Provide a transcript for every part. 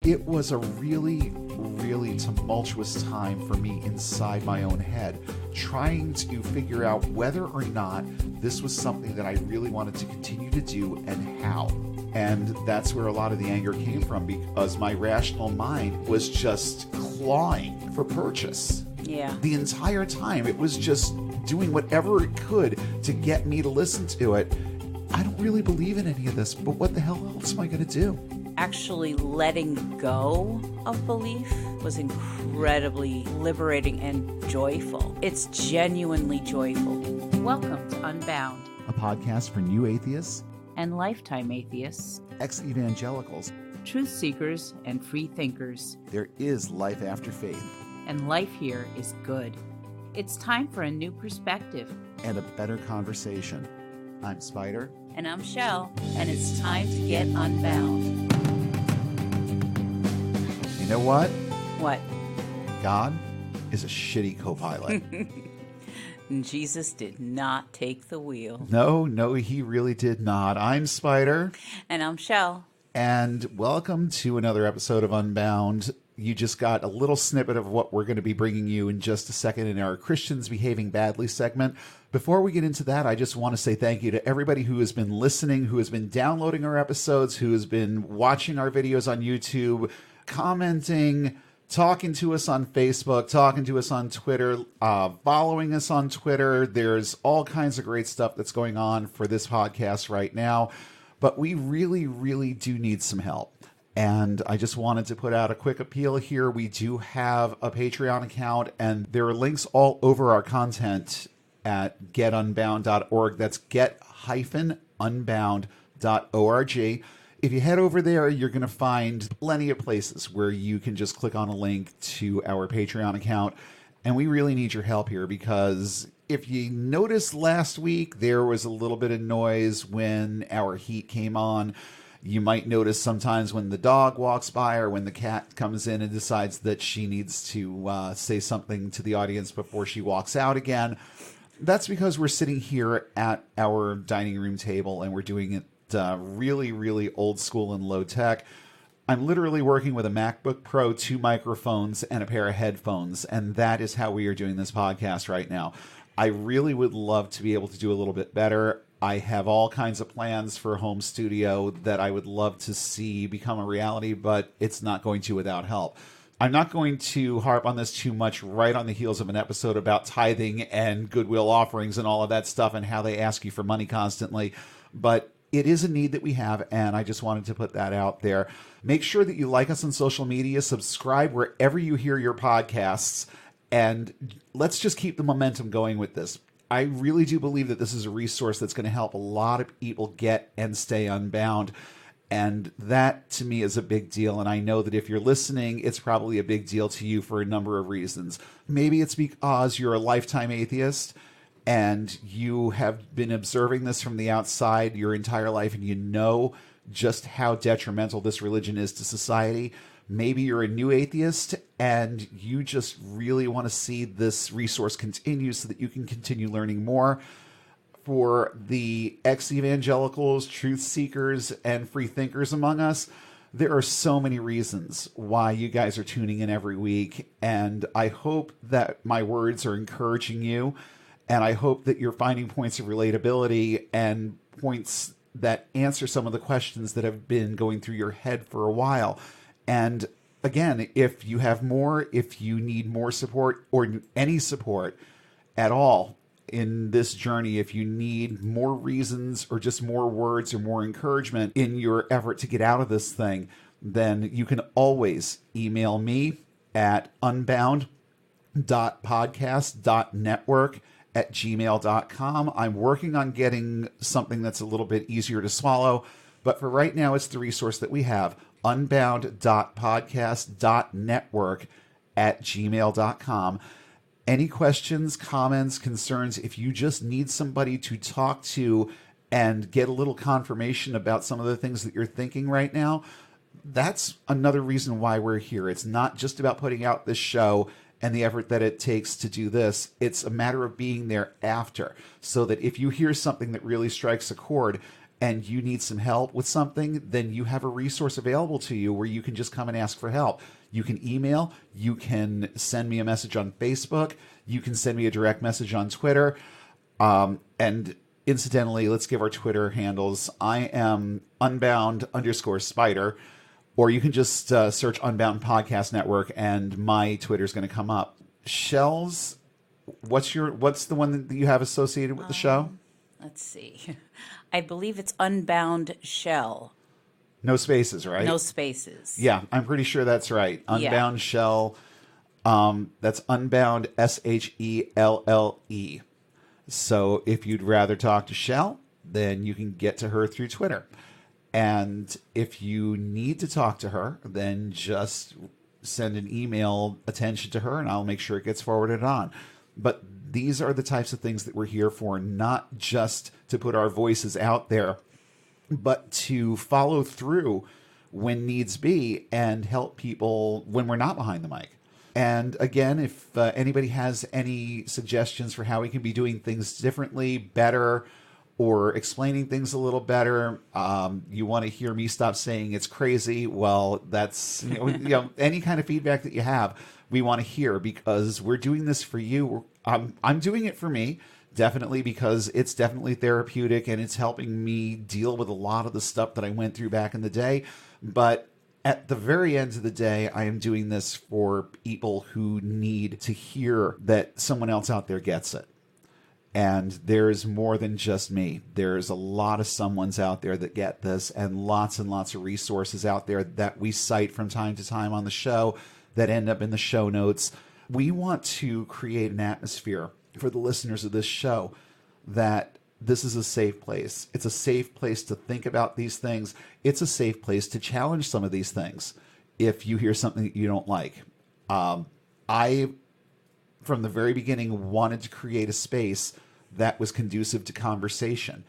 It was a really, really tumultuous time for me inside my own head, trying to figure out whether or not this was something that I really wanted to continue to do and how. And that's where a lot of the anger came from, because my rational mind was just clawing for purchase. Yeah. The entire time, it was just doing whatever it could to get me to listen to it. I don't really believe in any of this, but what the hell else am I going to do? Actually letting go of belief was incredibly liberating and joyful. It's genuinely joyful. Welcome to Unbound, A podcast for new atheists, and lifetime atheists, ex-evangelicals. truth seekers, and free thinkers. There is life after faith And life here is good. It's time for a new perspective. and a better conversation. I'm Spider. And I'm Shelle, and it's time to get unbound. You know what? What? God is a shitty co-pilot. Jesus did not take the wheel. No, he really did not. I'm Spider, And I'm Shelle. and welcome to another episode of Unbound. You just got a little snippet of what we're going to be bringing you in just a second in our Christians Behaving Badly segment. Before we get into that, I just want to say thank you to everybody who has been listening, who has been downloading our episodes, who has been watching our videos on YouTube, commenting, talking to us on Facebook, talking to us on Twitter, following us on Twitter. There's all kinds of great stuff that's going on for this podcast right now, but we really, really do need some help. And I just wanted to put out a quick appeal here. We do have a Patreon account, and there are links all over our content at getunbound.org. That's get-unbound.org. If you head over there, you're going to find plenty of places where you can just click on a link to our Patreon account. And we really need your help here, because if you noticed last week, there was a little bit of noise when our heat came on. You might notice sometimes when the dog walks by or when the cat comes in and decides that she needs to say something to the audience before she walks out again. That's because we're sitting here at our dining room table and we're doing it really, really old school and low tech. I'm literally working with a MacBook Pro, 2 microphones, and a pair of headphones, and that is how we are doing this podcast right now. I really would love to be able to do a little bit better. I have all kinds of plans for a home studio that I would love to see become a reality, but it's not going to without help. I'm not going to harp on this too much right on the heels of an episode about tithing and goodwill offerings and all of that stuff and how they ask you for money constantly, but it is a need that we have, and I just wanted to put that out there. Make sure that you like us on social media, subscribe wherever you hear your podcasts, and let's just keep the momentum going with this. I really do believe that this is a resource that's going to help a lot of people get and stay unbound. And that, to me, is a big deal. And I know that if you're listening, it's probably a big deal to you for a number of reasons. Maybe it's because you're a lifetime atheist and you have been observing this from the outside your entire life, and you know just how detrimental this religion is to society. Maybe you're a new atheist and you just really want to see this resource continue so that you can continue learning more. For the ex-evangelicals, truth seekers, and free thinkers among us, there are so many reasons why you guys are tuning in every week. And I hope that my words are encouraging you. And I hope that you're finding points of relatability and points that answer some of the questions that have been going through your head for a while. And again, if you have more, if you need more support or any support at all in this journey, if you need more reasons or just more words or more encouragement in your effort to get out of this thing, then you can always email me at unbound.podcast.network@gmail.com. I'm working on getting something that's a little bit easier to swallow, but for right now, it's the resource that we have. unbound.podcast.network@gmail.com. Any questions, comments, concerns, if you just need somebody to talk to and get a little confirmation about some of the things that you're thinking right now, that's another reason why we're here. It's not just about putting out this show and the effort that it takes to do this. It's a matter of being there after, so that if you hear something that really strikes a chord and you need some help with something, then you have a resource available to you where you can just come and ask for help. You can email, you can send me a message on Facebook, you can send me a direct message on Twitter. And incidentally, let's give our Twitter handles. I am Unbound_Spider, or you can just search Unbound Podcast Network and my Twitter is going to come up. Shelle's, what's the one that you have associated with the show? Let's see. I believe it's Unbound Shelle. No spaces, right? No spaces. Yeah, I'm pretty sure that's right. Unbound Shelle. That's Unbound Shelle. So if you'd rather talk to Shelle, then you can get to her through Twitter. And if you need to talk to her, then just send an email attention to her and I'll make sure it gets forwarded on. But these are the types of things that we're here for, not just to put our voices out there, but to follow through when needs be and help people when we're not behind the mic. And again, if anybody has any suggestions for how we can be doing things differently, better, or explaining things a little better, you want to hear me stop saying it's crazy, well, that's any kind of feedback that you have, we want to hear, because we're doing this for you. I'm doing it for me, definitely, because it's definitely therapeutic and it's helping me deal with a lot of the stuff that I went through back in the day. But at the very end of the day, I am doing this for people who need to hear that someone else out there gets it. And there's more than just me. There's a lot of someones out there that get this, and lots of resources out there that we cite from time to time on the show that end up in the show notes. We want to create an atmosphere for the listeners of this show that this is a safe place. It's a safe place to think about these things. It's a safe place to challenge some of these things if you hear something that you don't like. I, from the very beginning, wanted to create a space that was conducive to conversation.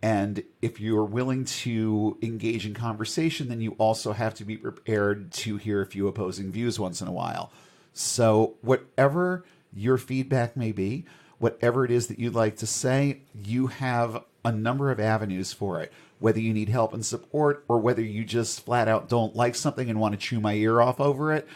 And if you're willing to engage in conversation, then you also have to be prepared to hear a few opposing views once in a while. So whatever your feedback may be, whatever it is that you'd like to say, you have a number of avenues for it. Whether you need help and support, or whether you just flat out don't like something and want to chew my ear off over it,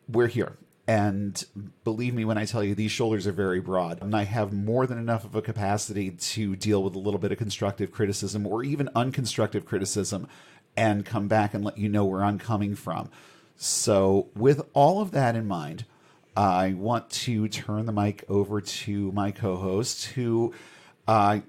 we're here. And believe me when I tell you, these shoulders are very broad. And I have more than enough of a capacity to deal with a little bit of constructive criticism or even unconstructive criticism and come back and let you know where I'm coming from. So with all of that in mind, I want to turn the mic over to my co-host who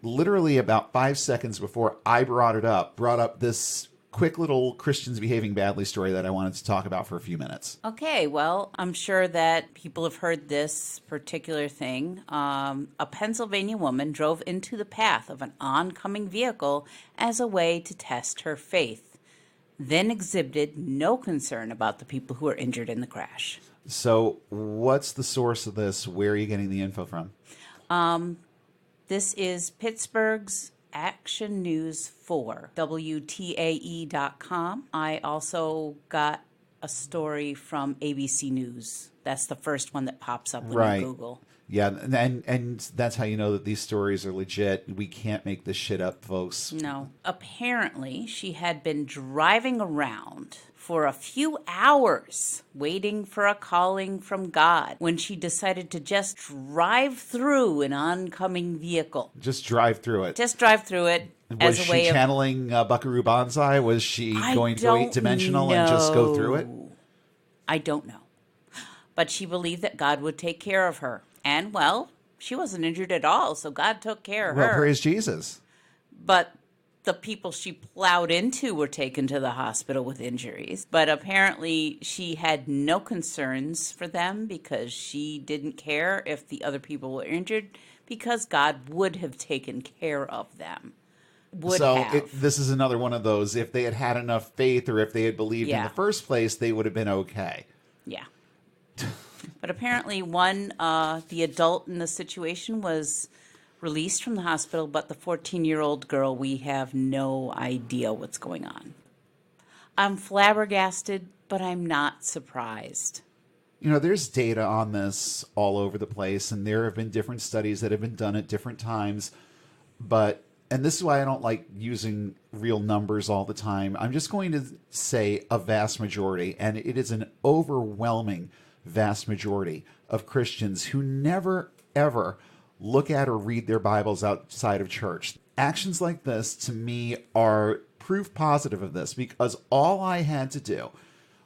literally about 5 seconds before I brought up this quick little Christians behaving badly story that I wanted to talk about for a few minutes. Okay, well, I'm sure that people have heard this particular thing. A Pennsylvania woman drove into the path of an oncoming vehicle as a way to test her faith, then exhibited no concern about the people who were injured in the crash. So what's the source of this? Where are you getting the info from? This is Pittsburgh's Action News 4, WTAE.com. I also got a story from ABC News. That's the first one that pops up when you Google. Yeah, and that's how you know that these stories are legit. We can't make this shit up, folks. No. Apparently, she had been driving around for a few hours waiting for a calling from God when she decided to just drive through an oncoming vehicle. Just drive through it. Just drive through it. Was she channeling Buckaroo Banzai? Was she going to go 8-dimensional and just go through it? I don't know. But she believed that God would take care of her. And, well, she wasn't injured at all, so God took care of her. Well, praise Jesus. But the people she plowed into were taken to the hospital with injuries. But apparently she had no concerns for them because she didn't care if the other people were injured because God would have taken care of them. This is another one of those, if they had had enough faith or if they had believed in the first place, they would have been okay. Yeah. But apparently the adult in the situation was released from the hospital, but the 14-year-old girl, we have no idea what's going on. I'm flabbergasted, but I'm not surprised. You know, there's data on this all over the place, and there have been different studies that have been done at different times, but and this is why I don't like using real numbers all the time. I'm just going to say a vast majority, and it is an overwhelming vast majority of Christians who never, ever look at or read their Bibles outside of church. Actions like this, to me, are proof positive of this, because all I had to do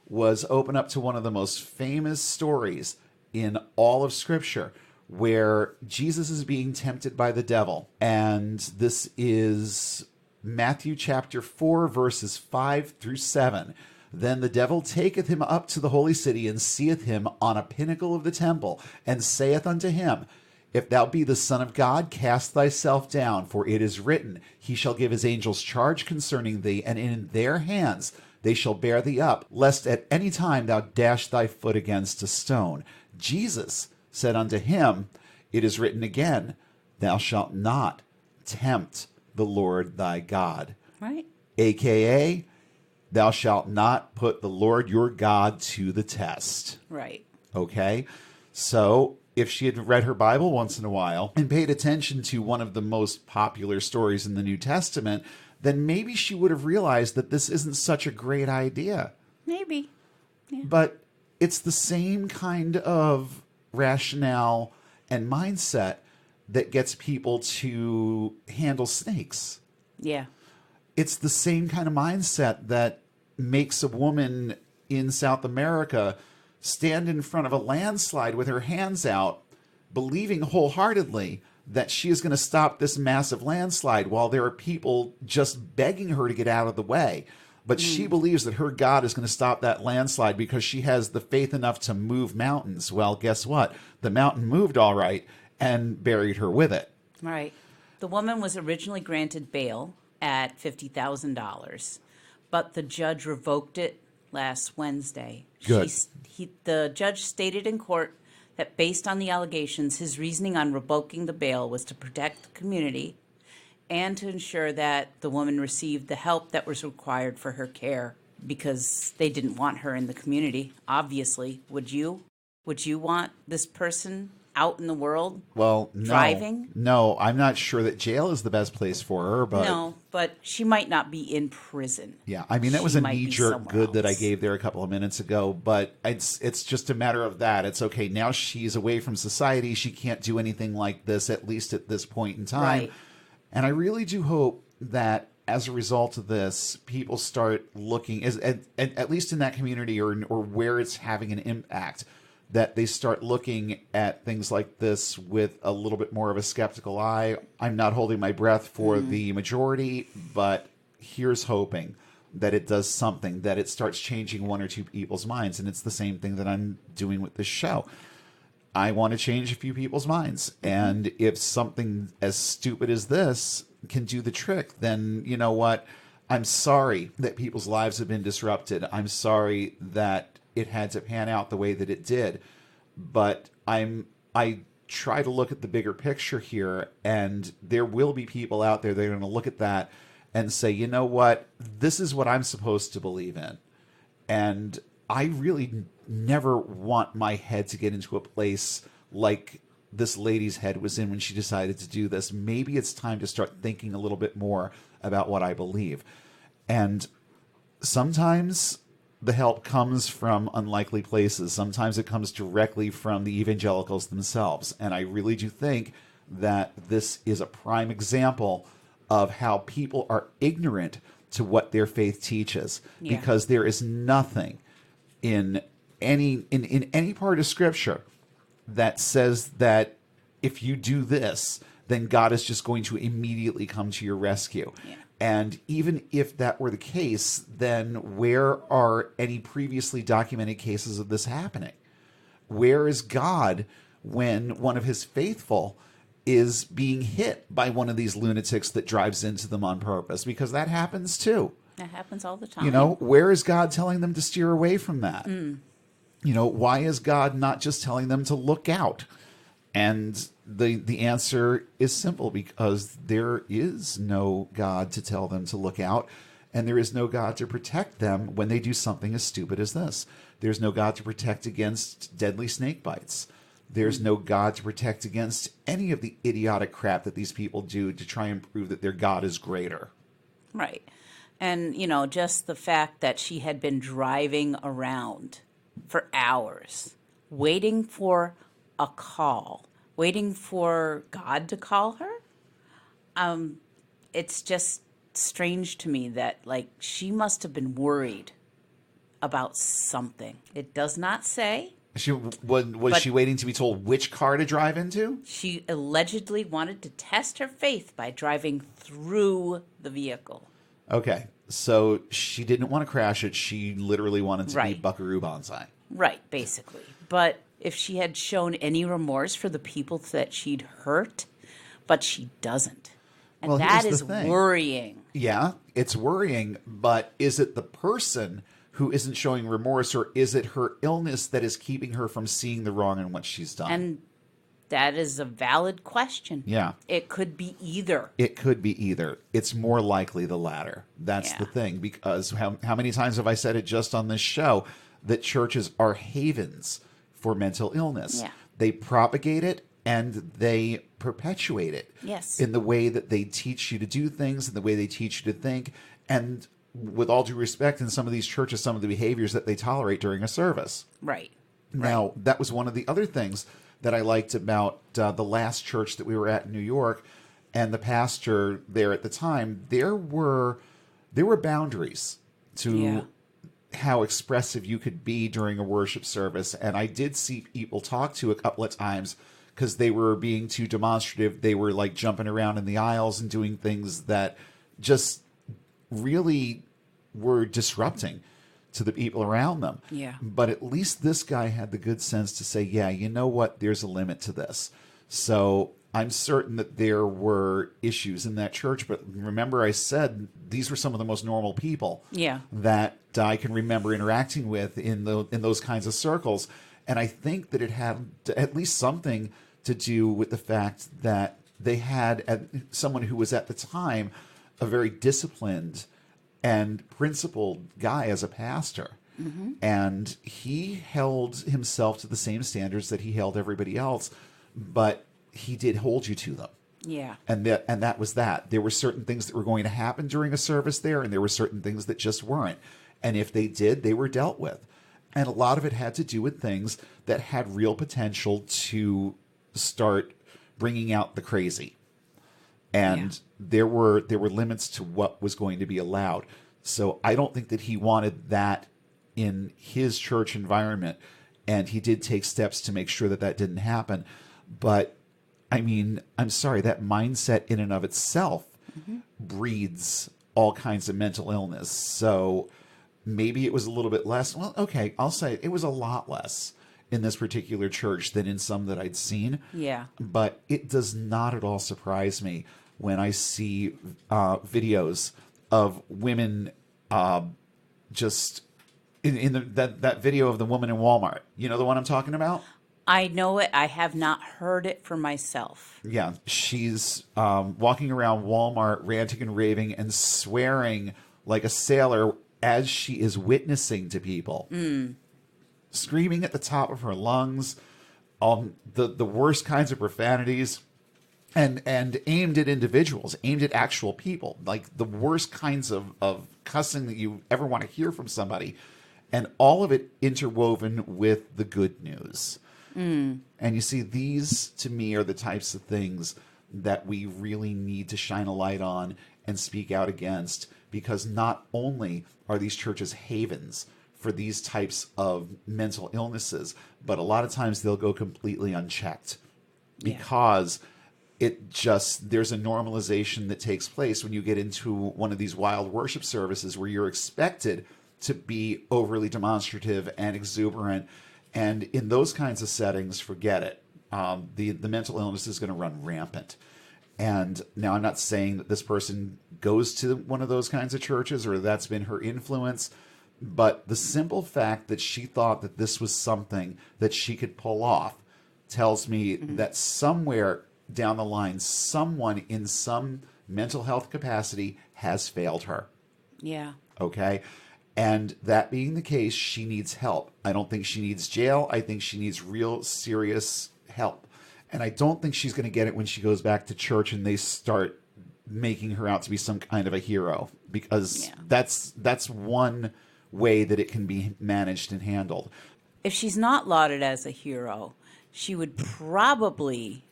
was open up to one of the most famous stories in all of Scripture, where Jesus is being tempted by the devil. And this is Matthew chapter 4, verses 5 through 7. Then the devil taketh him up to the holy city, and seeth him on a pinnacle of the temple, and saith unto him, If thou be the Son of God, cast thyself down, for it is written, He shall give his angels charge concerning thee, and in their hands they shall bear thee up, lest at any time thou dash thy foot against a stone. Jesus said unto him, It is written again, Thou shalt not tempt the Lord thy God. Right. AKA, thou shalt not put the Lord your God to the test. Right. Okay? So, if she had read her Bible once in a while and paid attention to one of the most popular stories in the New Testament, then maybe she would have realized that this isn't such a great idea. Maybe. Yeah. But it's the same kind of rationale and mindset that gets people to handle snakes. Yeah. It's the same kind of mindset that makes a woman in South America stand in front of a landslide with her hands out, believing wholeheartedly that she is going to stop this massive landslide, while there are people just begging her to get out of the way. But she believes that her God is going to stop that landslide because she has the faith enough to move mountains. Well, guess what? The mountain moved all right and buried her with it. Right. The woman was originally granted bail at $50,000, but the judge revoked it last Wednesday. Good. The judge stated in court that based on the allegations, his reasoning on revoking the bail was to protect the community and to ensure that the woman received the help that was required for her care, because they didn't want her in the community. Obviously, would you? Would you want this person out in the world? Well, no. Driving? No, I'm not sure that jail is the best place for her, but No, but she might not be in prison. yeah, I mean, that was She a might be knee-jerk somewhere good that I else. gave there a couple of minutes ago, but it's just a matter of that. It's okay, now she's away from society. She can't do anything like this, at least at this point in time. Right. And I really do hope that as a result of this, people start looking, at least in that community or where it's having an impact, that they start looking at things like this with a little bit more of a skeptical eye. I'm not holding my breath for the majority, but here's hoping that it does something, that it starts changing one or two people's minds. And it's the same thing that I'm doing with this show. I want to change a few people's minds. And if something as stupid as this can do the trick, then you know what? I'm sorry that people's lives have been disrupted. I'm sorry that it had to pan out the way that it did. But I try to look at the bigger picture here, and there will be people out there that are going to look at that and say, you know what? This is what I'm supposed to believe in. And I really never want my head to get into a place like this lady's head was in when she decided to do this. Maybe it's time to start thinking a little bit more about what I believe. And sometimes the help comes from unlikely places. Sometimes it comes directly from the evangelicals themselves. And I really do think that this is a prime example of how people are ignorant to what their faith teaches. Yeah. Because there is nothing in any part of Scripture that says that if you do this, then God is just going to immediately come to your rescue. Yeah. And even if that were the case, then where are any previously documented cases of this happening? Where is God when one of his faithful is being hit by one of these lunatics that drives into them on purpose? Because that happens too. That happens all the time. You know, where is God telling them to steer away from that? You know, why is God not just telling them to look out? And the answer is simple, because there is no God to tell them to look out, and there is no God to protect them when they do something as stupid as this. There's no God to protect against deadly snake bites. There's no God to protect against any of the idiotic crap that these people do to try and prove that their God is greater. Right. And, just the fact that she had been driving around for hours, waiting for a call, waiting for God to call her. It's just strange to me that, she must have been worried about something. It does not say. Was she waiting to be told which car to drive into? She allegedly wanted to test her faith by driving through the vehicle. Okay, so she didn't want to crash it. She literally wanted to be Buckaroo Banzai. Right, basically. But if she had shown any remorse for the people that she'd hurt, but she doesn't. And Well, that here's is the thing. worrying. Yeah, it's worrying, but is it the person who isn't showing remorse, or is it her illness that is keeping her from seeing the wrong in what she's done? And that is a valid question. Yeah. It could be either. It could be either. It's more likely the latter. That's the thing, because how many times have I said it just on this show that churches are havens for mental illness? Yeah. They propagate it and they perpetuate it. Yes. In the way that they teach you to do things, in the way they teach you to think, and with all due respect, in some of these churches, some of the behaviors that they tolerate during a service. Right. Now, that was one of the other things that I liked about the last church that we were at in New York, and the pastor there at the time. There were boundaries to how expressive you could be during a worship service, and I did see people talk to a couple of times because they were being too demonstrative. They were jumping around in the aisles and doing things that just really were disrupting to the people around them. Yeah. But at least this guy had the good sense to say, yeah, you know what? There's a limit to this. So I'm certain that there were issues in that church. But remember, I said these were some of the most normal people that I can remember interacting with in those kinds of circles. And I think that it had at least something to do with the fact that they had someone who was at the time a very disciplined and principled guy as a pastor. Mm-hmm. And he held himself to the same standards that he held everybody else, but he did hold you to them. Yeah. And that was that. There were certain things that were going to happen during a service there, and there were certain things that just weren't. And if they did, they were dealt with. And a lot of it had to do with things that had real potential to start bringing out the crazy. And there were limits to what was going to be allowed. So I don't think that he wanted that in his church environment. And he did take steps to make sure that that didn't happen. But, I mean, I'm sorry, that mindset in and of itself breeds all kinds of mental illness. So maybe it was a little bit less. Well, okay, I'll say it was a lot less in this particular church than in some that I'd seen. Yeah. But it does not at all surprise me when I see videos of women just in that video of the woman in Walmart. You know the one I'm talking about? I know it. I have not heard it for myself. Yeah, she's walking around Walmart ranting and raving and swearing like a sailor as she is witnessing to people. Screaming at the top of her lungs, the worst kinds of profanities, and aimed at individuals, aimed at actual people, like the worst kinds of cussing that you ever want to hear from somebody, and all of it interwoven with the good news. And you see, these to me are the types of things that we really need to shine a light on and speak out against, because not only are these churches havens for these types of mental illnesses, but a lot of times they'll go completely unchecked because there's a normalization that takes place when you get into one of these wild worship services where you're expected to be overly demonstrative and exuberant. And in those kinds of settings, forget it. The mental illness is going to run rampant. And now I'm not saying that this person goes to one of those kinds of churches or that's been her influence, but the simple fact that she thought that this was something that she could pull off tells me that somewhere down the line, someone in some mental health capacity has failed her. Yeah. Okay? And that being the case, she needs help. I don't think she needs jail. I think she needs real serious help. And I don't think she's going to get it when she goes back to church and they start making her out to be some kind of a hero, because that's one way that it can be managed and handled. If she's not lauded as a hero, they would probably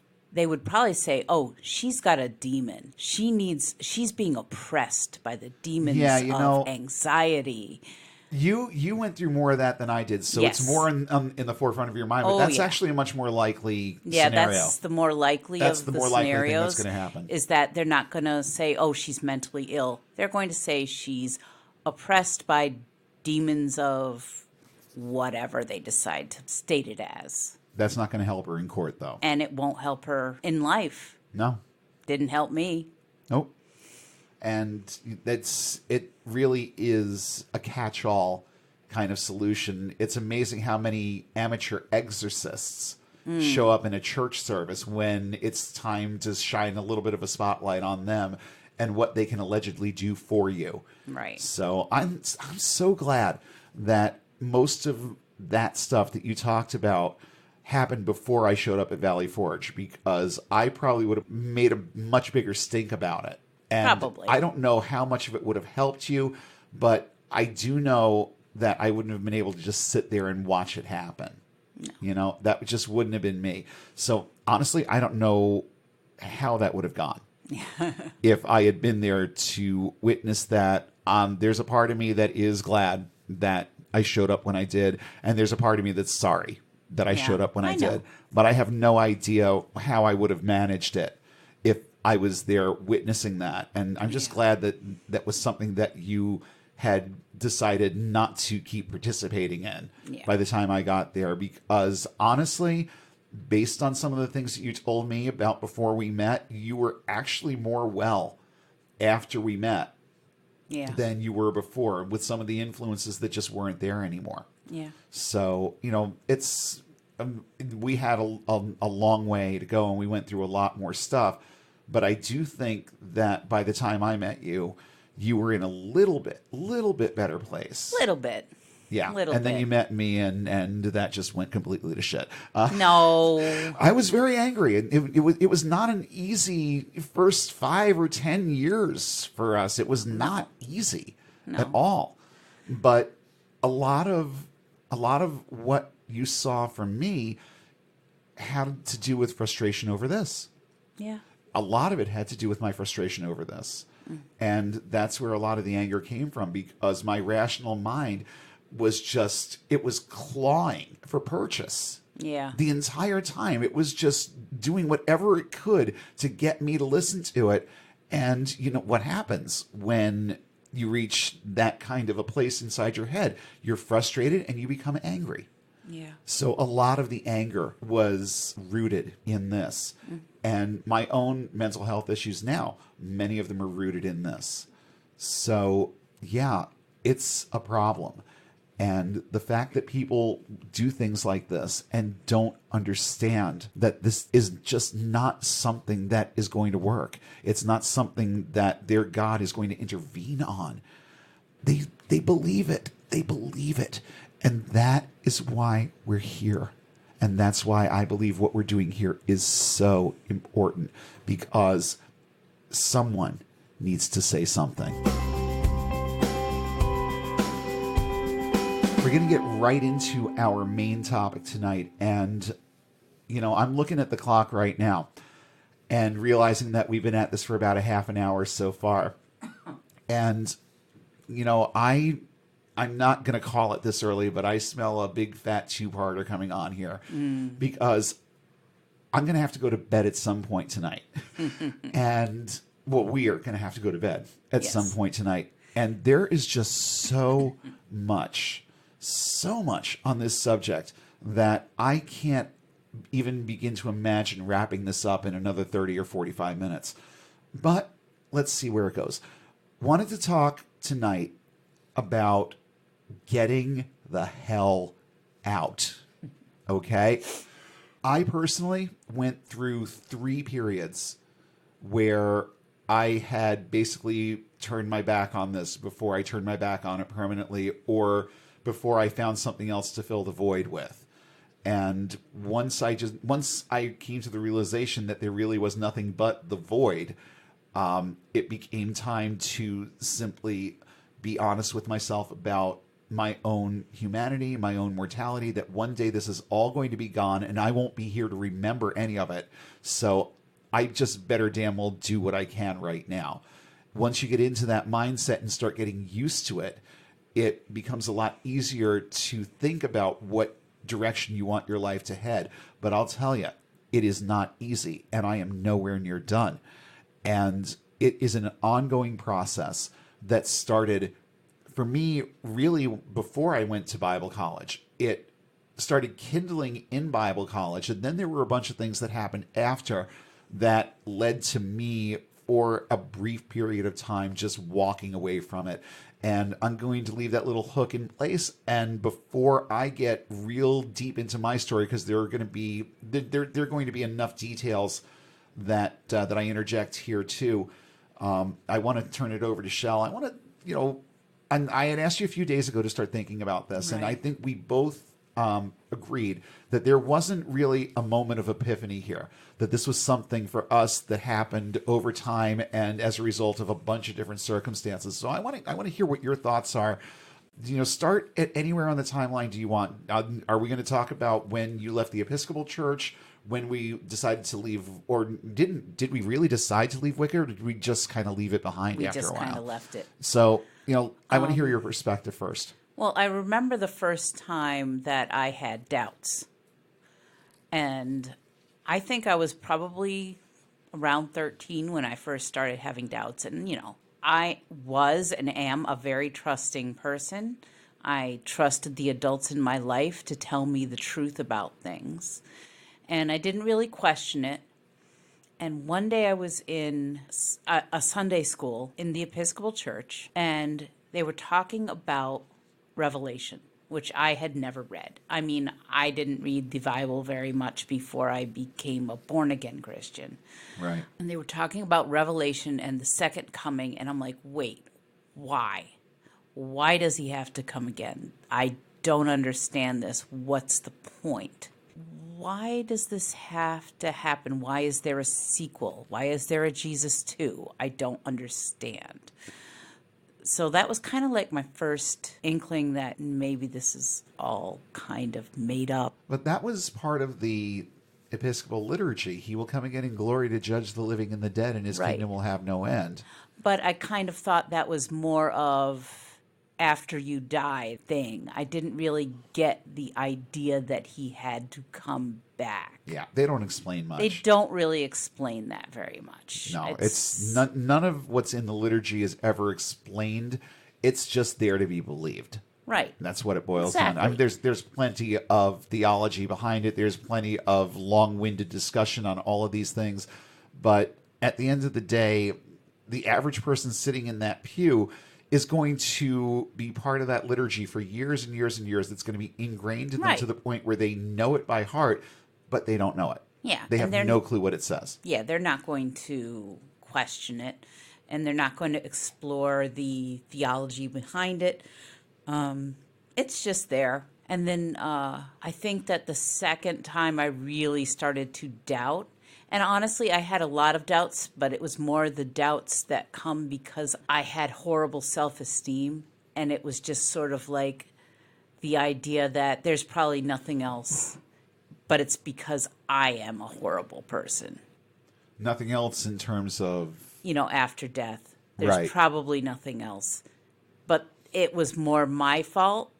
say, oh, she's got a demon. She's being oppressed by the demons of anxiety. You went through more of that than I did, so Yes. it's more in the forefront of your mind. But that's actually a much more likely Yeah, scenario. that's the more likely That's of the the more likely thing scenarios. that's going to happen. Is that they're not going to say, oh, she's mentally ill. They're going to say she's oppressed by demons of whatever they decide to state it as. That's not going to help her in court, though. And it won't help her in life. No. Didn't help me. Nope. And it really is a catch-all kind of solution. It's amazing how many amateur exorcists show up in a church service when it's time to shine a little bit of a spotlight on them and what they can allegedly do for you. Right. So I'm so glad that most of that stuff that you talked about happened before I showed up at Valley Forge, because I probably would have made a much bigger stink about it. And Probably. I don't know how much of it would have helped you, but I do know that I wouldn't have been able to just sit there and watch it happen. No. You know, that just wouldn't have been me. So honestly, I don't know how that would have gone if I had been there to witness that. There's a part of me that is glad that I showed up when I did, and there's a part of me that's sorry that I showed up when I did. But I have no idea how I would have managed it if I was there witnessing that. And I'm just glad that that was something that you had decided not to keep participating in by the time I got there. Because honestly, based on some of the things that you told me about before we met, you were actually more well after we met than you were before, with some of the influences that just weren't there anymore. Yeah. So, you know, it's we had a long way to go, and we went through a lot more stuff. But I do think that by the time I met you, you were in a little bit better place. Little bit. Yeah. And then you met me, and that just went completely to shit. No. I was very angry. And it was not an easy first 5 or 10 years for us. It was not easy at all. But a lot of what you saw from me had to do with frustration over this. Yeah. A lot of it had to do with my frustration over this. And that's where a lot of the anger came from, because my rational mind was it was clawing for purchase. Yeah. The entire time. It was just doing whatever it could to get me to listen to it. And you know what happens when you reach that kind of a place inside your head? You're frustrated and you become angry. Yeah. So a lot of the anger was rooted in this. And my own mental health issues now, many of them are rooted in this. So, yeah, it's a problem. And the fact that people do things like this and don't understand that this is just not something that is going to work. It's not something that their God is going to intervene on. They believe it. They believe it. And that is why we're here. And that's why I believe what we're doing here is so important, because someone needs to say something. We're going to get right into our main topic tonight. And, you know, I'm looking at the clock right now and realizing that we've been at this for about a half an hour so far. And, you know, I'm not going to call it this early, but I smell a big fat two-parter coming on here because I'm going to have to go to bed at some point tonight. And, well, we are going to have to go to bed at some point tonight. And there is just so much on this subject that I can't even begin to imagine wrapping this up in another 30 or 45 minutes. But let's see where it goes. Wanted to talk tonight about getting the hell out. Okay? I personally went through 3 periods where I had basically turned my back on this before I turned my back on it permanently, or before I found something else to fill the void with. And once I came to the realization that there really was nothing but the void, it became time to simply be honest with myself about my own humanity, my own mortality, that one day this is all going to be gone and I won't be here to remember any of it. So I just better damn well do what I can right now. Once you get into that mindset and start getting used to it, it becomes a lot easier to think about what direction you want your life to head. But I'll tell you, it is not easy, and I am nowhere near done. And it is an ongoing process that started for me really before I went to Bible college. It started kindling in Bible college, and then there were a bunch of things that happened after that led to me for a brief period of time just walking away from it. And I'm going to leave that little hook in place. And before I get real deep into my story, because there are going to be enough details that I interject here too. I want to turn it over to Shelle. I want to, and I had asked you a few days ago to start thinking about this, Right. and I think we both agreed that there wasn't really a moment of epiphany here, that this was something for us that happened over time and as a result of a bunch of different circumstances. So I want to hear what your thoughts are. Start at anywhere on the timeline do you want. Are we going to talk about when you left the Episcopal Church, when we decided to leave, or did we really decide to leave Wicca, or did we just kind of leave it behind We after a just while? kind of left it. So, I want to hear your perspective first. Well, I remember the first time that I had doubts. And I think I was probably around 13 when I first started having doubts. And, I was and am a very trusting person. I trusted the adults in my life to tell me the truth about things. And I didn't really question it. And one day I was in a Sunday school in the Episcopal Church, and they were talking about Revelation, which I had never read. I mean, I didn't read the Bible very much before I became a born-again Christian. Right. And they were talking about Revelation and the second coming, and I'm like, wait, why? Why does he have to come again? I don't understand this. What's the point? Why does this have to happen? Why is there a sequel? Why is there a Jesus 2? I don't understand. So that was kind of like my first inkling that maybe this is all kind of made up. But that was part of the Episcopal liturgy. He will come again in glory to judge the living and the dead, and his Right. kingdom will have no end. But I kind of thought that was more of after you die thing. I didn't really get the idea that he had to come back. Yeah, they don't explain much. They don't really explain that very much. No, it's none of what's in the liturgy is ever explained. It's just there to be believed. right. That's what it boils down to. I mean, Exactly. there's plenty of theology behind it. There's plenty of long-winded discussion on all of these things. But at the end of the day, the average person sitting in that pew is going to be part of that liturgy for years and years and years. It's going to be ingrained in them Right. to the point where they know it by heart, but they don't know it. Yeah, They and have they're- no clue what it says. Yeah, they're not going to question it, and they're not going to explore the theology behind it. It's just there. And then I think that the second time I really started to doubt, and honestly, I had a lot of doubts, but it was more the doubts that come because I had horrible self-esteem, and it was just sort of like the idea that there's probably nothing else, but it's because I am a horrible person. Nothing else in terms of After death. There's Right. probably nothing else. But it was more my fault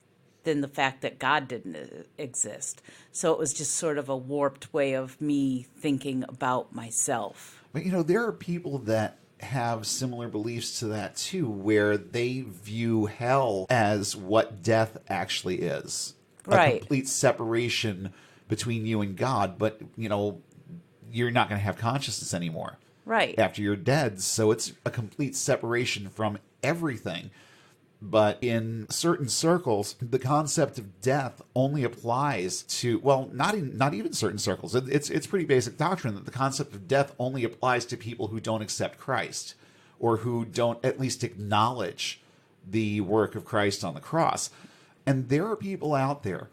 than the fact that God didn't exist. So it was just sort of a warped way of me thinking about myself. But there are people that have similar beliefs to that too, where they view hell as what death actually is. Right. A complete separation between you and God, but you're not going to have consciousness anymore Right. after you're dead, so it's a complete separation from everything. But in certain circles, the concept of death only applies to, well, not even certain circles. It's pretty basic doctrine that the concept of death only applies to people who don't accept Christ, or who don't at least acknowledge the work of Christ on the cross. And there are people out there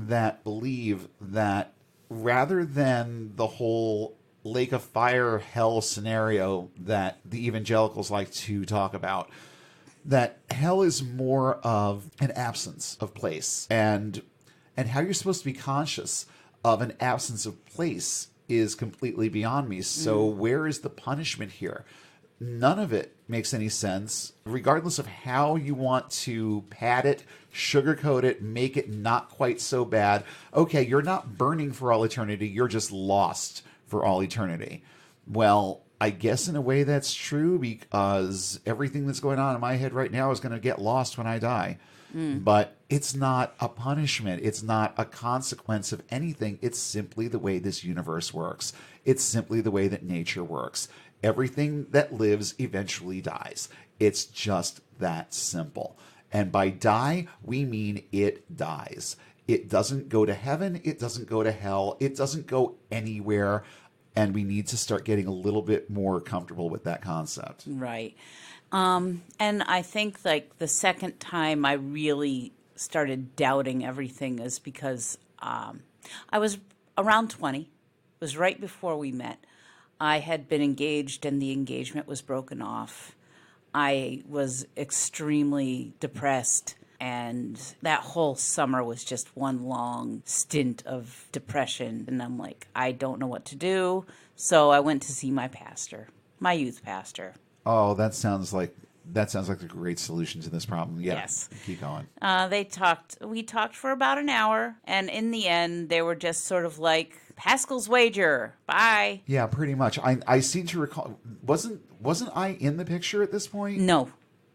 that believe that rather than the whole lake of fire hell scenario that the evangelicals like to talk about, that hell is more of an absence of place, and how you're supposed to be conscious of an absence of place is completely beyond me. So where is the punishment here? None of it makes any sense, regardless of how you want to pad it, sugarcoat it, make it not quite so bad. Okay, you're not burning for all eternity, you're just lost for all eternity. Well, I guess in a way that's true, because everything that's going on in my head right now is going to get lost when I die. But it's not a punishment. It's not a consequence of anything. It's simply the way this universe works. It's simply the way that nature works. Everything that lives eventually dies. It's just that simple. And by die, we mean it dies. It doesn't go to heaven. It doesn't go to hell. It doesn't go anywhere. And we need to start getting a little bit more comfortable with that concept. Right. And I think like the second time I really started doubting everything is because I was around 20. It was right before we met. I had been engaged and the engagement was broken off. I was extremely depressed, and that whole summer was just one long stint of depression. And I'm like, I don't know what to do. So I went to see my pastor, my youth pastor. Oh, that sounds like a great solution to this problem. Yeah, Yes. Keep going. We talked for about an hour, and in the end, they were just sort of like, Pascal's wager, bye. Yeah, pretty much. I seem to recall, wasn't I in the picture at this point? No,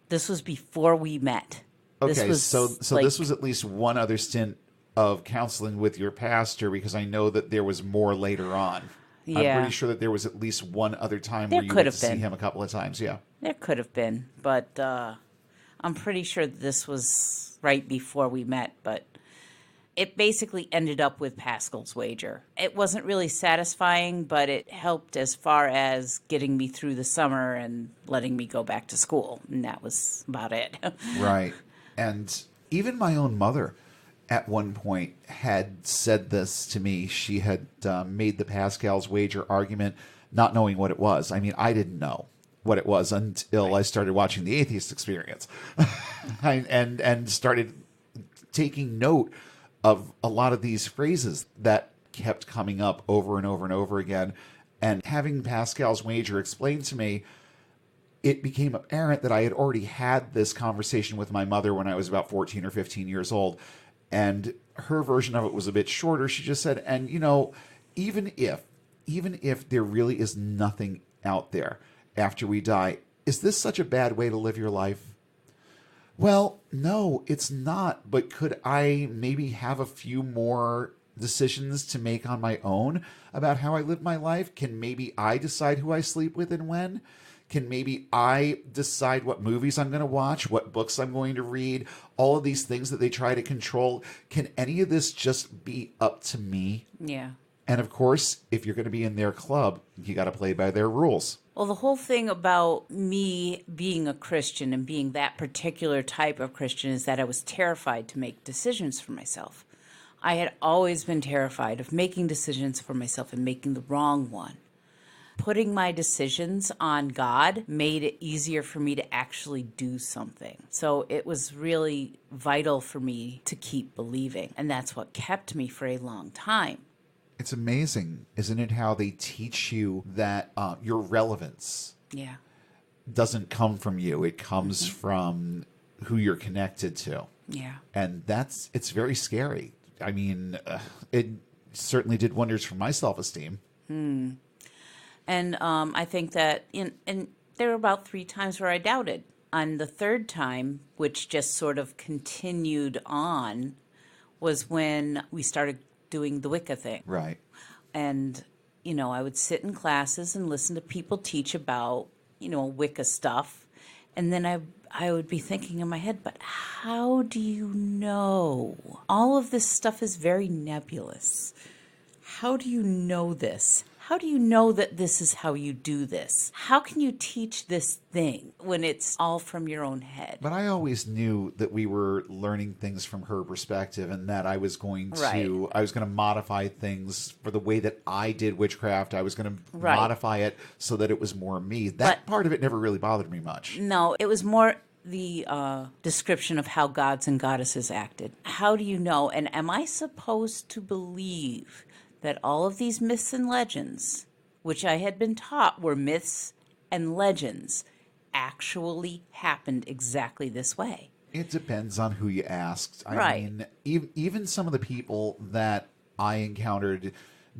this was before we met. Okay, so this was at least one other stint of counseling with your pastor, because I know that there was more later on. Yeah. I'm pretty sure that there was at least one other time where you went to see him a couple of times. Yeah. There could have been, but I'm pretty sure this was right before we met, but it basically ended up with Pascal's wager. It wasn't really satisfying, but it helped as far as getting me through the summer and letting me go back to school, and that was about it. Right. And even my own mother at one point had said this to me. She had made the Pascal's wager argument, not knowing what it was. I mean, I didn't know what it was until I started watching The Atheist Experience and started taking note of a lot of these phrases that kept coming up over and over and over again. And having Pascal's wager explained to me, it became apparent that I had already had this conversation with my mother when I was about 14 or 15 years old. And her version of it was a bit shorter. She just said, and even if there really is nothing out there after we die, is this such a bad way to live your life? Well, no, it's not. But could I maybe have a few more decisions to make on my own about how I live my life? Can maybe I decide who I sleep with and when? Can maybe I decide what movies I'm going to watch, what books I'm going to read, all of these things that they try to control? Can any of this just be up to me? Yeah. And of course, if you're going to be in their club, you got to play by their rules. Well, the whole thing about me being a Christian and being that particular type of Christian is that I was terrified to make decisions for myself. I had always been terrified of making decisions for myself and making the wrong one. Putting my decisions on God made it easier for me to actually do something. So it was really vital for me to keep believing. And that's what kept me for a long time. It's amazing, isn't it, how they teach you that your relevance doesn't come from you. It comes from who you're connected to. Yeah. And it's very scary. I mean, it certainly did wonders for my self-esteem. And I think that and there were about 3 times where I doubted. On the third time, which just sort of continued on, was when we started doing the Wicca thing. Right. And, I would sit in classes and listen to people teach about, Wicca stuff. And then I would be thinking in my head, but how do you know? All of this stuff is very nebulous. How do you know this? how do you know that this is how you do this? How can you teach this thing when it's all from your own head? But I always knew that we were learning things from her perspective, and that I was going to modify things for the way that I did witchcraft. I was going to modify it so that it was more me. That part of it never really bothered me much. No, it was more the description of how gods and goddesses acted. How do you know? And am I supposed to believe that all of these myths and legends, which I had been taught were myths and legends, actually happened exactly this way? It depends on who you asked. I mean, even some of the people that I encountered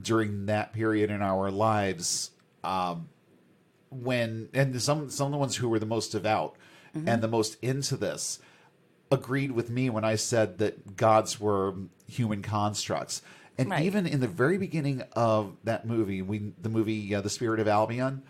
during that period in our lives, and some of the ones who were the most devout and the most into this, agreed with me when I said that gods were human constructs. And even in the very beginning of that movie, the movie The Spirit of Albion,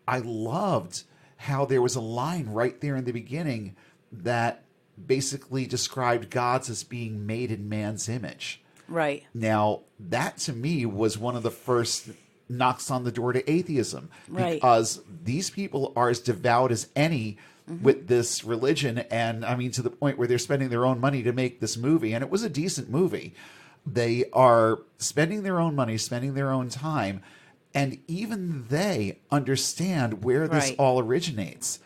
I loved how there was a line right there in the beginning that basically described gods as being made in man's image. Right. Now, that to me was one of the first knocks on the door to atheism, because these people are as devout as any with this religion. And I mean, to the point where they're spending their own money to make this movie. And it was a decent movie. They are spending their own money, spending their own time, and even they understand where this all originates.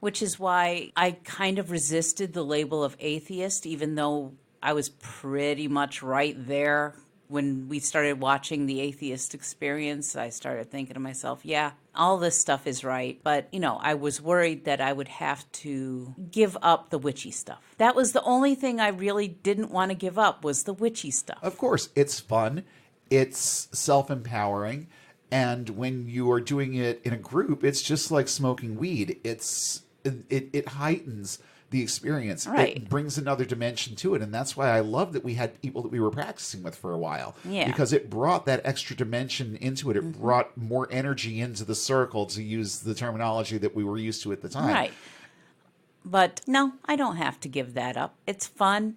Which is why I kind of resisted the label of atheist, even though I was pretty much right there. When we started watching The Atheist Experience, I started thinking to myself, yeah, all this stuff is right. But, I was worried that I would have to give up the witchy stuff. That was the only thing I really didn't want to give up, was the witchy stuff. Of course, it's fun. It's self-empowering. And when you are doing it in a group, it's just like smoking weed. It heightens the experience. It brings another dimension to it. And that's why I love that we had people that we were practicing with for a while. Yeah. Because it brought that extra dimension into it. It brought more energy into the circle, to use the terminology that we were used to at the time. Right. But no, I don't have to give that up. It's fun.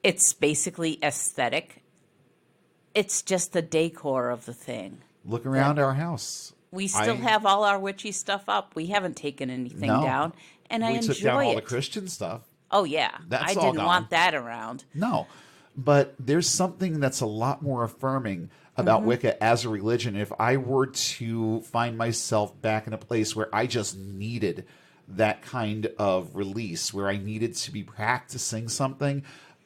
It's basically aesthetic. It's just the decor of the thing. Look around our house. We still have all our witchy stuff up. We haven't taken anything down. And I enjoy it. We took down all the Christian stuff. Oh, yeah. That's I didn't want that around. No. But there's something that's a lot more affirming about Wicca as a religion. If I were to find myself back in a place where I just needed that kind of release, where I needed to be practicing something,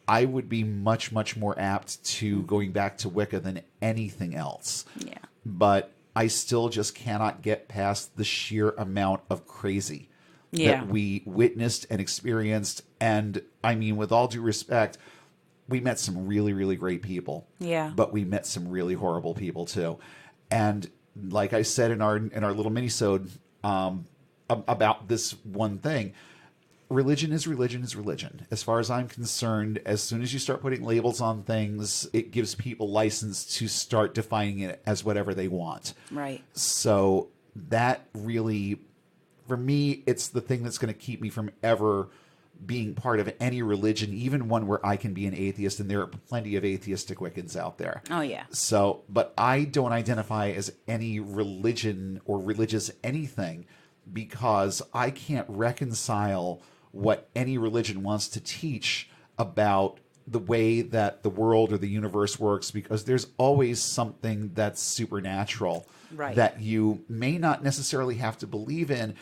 I would be much, much more apt to going back to Wicca than anything else. Yeah. But I still just cannot get past the sheer amount of crazy that we witnessed and experienced. And I mean, with all due respect, we met some really, really great people. Yeah. But we met some really horrible people too. And like I said in our little mini-sode about this one thing, religion is religion is religion. As far as I'm concerned, as soon as you start putting labels on things, it gives people license to start defining it as whatever they want. Right. So that really, for me, it's the thing that's going to keep me from ever being part of any religion, even one where I can be an atheist, and there are plenty of atheistic Wiccans out there. Oh, yeah. So, but I don't identify as any religion or religious anything, because I can't reconcile what any religion wants to teach about the way that the world or the universe works, because there's always something that's supernatural that you may not necessarily have to believe in.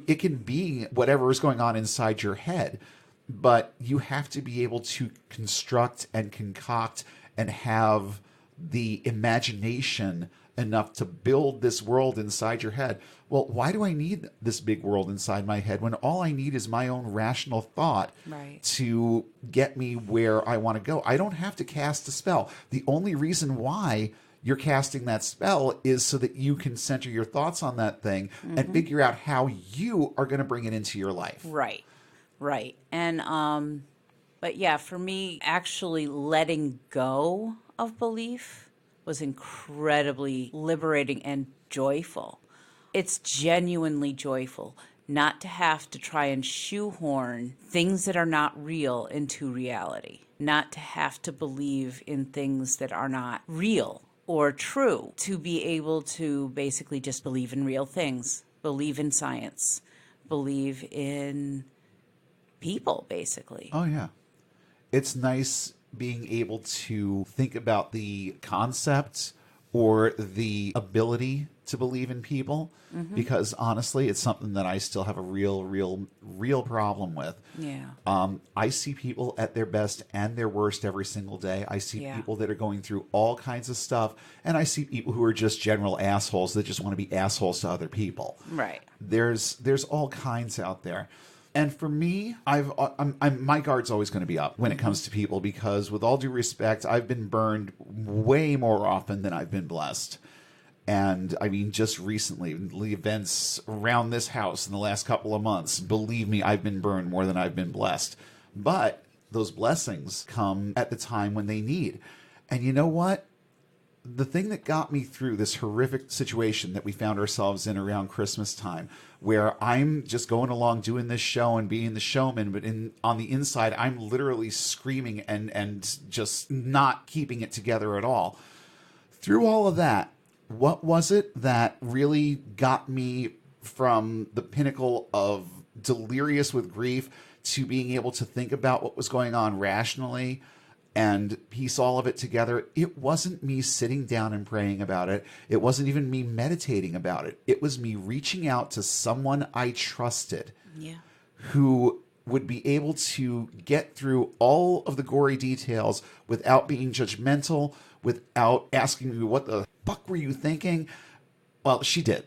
It can be whatever is going on inside your head, but you have to be able to construct and concoct and have the imagination enough to build this world inside your head. Well, why do I need this big world inside my head when all I need is my own rational thought to get me where I want to go? I don't have to cast a spell. The only reason why you're casting that spell is so that you can center your thoughts on that thing and figure out how you are going to bring it into your life. Right. Right. And, but yeah, for me, actually letting go of belief was incredibly liberating and joyful. It's genuinely joyful not to have to try and shoehorn things that are not real into reality, not to have to believe in things that are not real or true to be able to basically just believe in real things, believe in science, believe in people, basically. Oh, yeah. It's nice being able to think about the concept or the ability to believe in people, because honestly, it's something that I still have a real problem with. Yeah. I see people at their best and their worst every single day. I see Yeah. people that are going through all kinds of stuff, and I see people who are just general assholes that just want to be assholes to other people. Right. There's all kinds out there. And for me, my guard's always going to be up when it comes to people, because with all due respect, I've been burned way more often than I've been blessed. And I mean, just recently, the events around this house in the last couple of months, believe me, I've been burned more than I've been blessed. But those blessings come at the time when they need. And you know what? The thing that got me through this horrific situation that we found ourselves in around Christmas time, where I'm just going along doing this show and being the showman, but on the inside, I'm literally screaming and just not keeping it together at all. Through all of that, what was it that really got me from the pinnacle of delirious with grief to being able to think about what was going on rationally and piece all of it together? It wasn't me sitting down and praying about it. It wasn't even me meditating about it. It was me reaching out to someone I trusted, Yeah. who would be able to get through all of the gory details without being judgmental, without asking me, what the fuck were you thinking? Well, she did.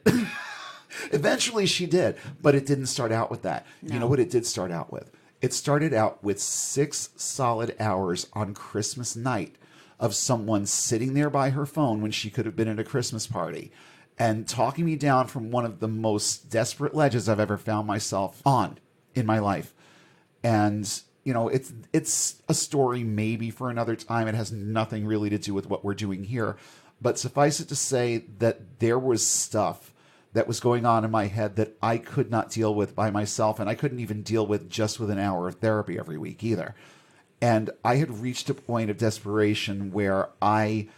Eventually she did, but it didn't start out with that. No. You know what it did start out with? It started out with 6 solid hours on Christmas night of someone sitting there by her phone when she could have been at a Christmas party and talking me down from one of the most desperate ledges I've ever found myself on in my life. And, you know, it's a story maybe for another time. It has nothing really to do with what we're doing here. But suffice it to say that there was stuff that was going on in my head that I could not deal with by myself, and I couldn't even deal with just with an hour of therapy every week either. And I had reached a point of desperation where I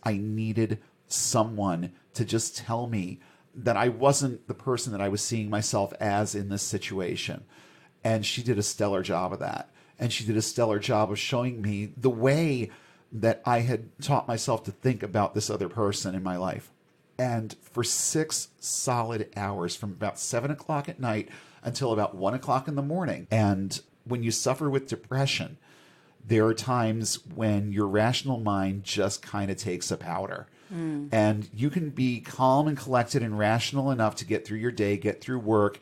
needed someone to just tell me that I wasn't the person that I was seeing myself as in this situation. And she did a stellar job of that. And she did a stellar job of showing me the way that I had taught myself to think about this other person in my life. And for 6 solid hours, from about 7 o'clock at night until about 1 o'clock in the morning. And when you suffer with depression, there are times when your rational mind just kind of takes a powder. And you can be calm and collected and rational enough to get through your day, get through work,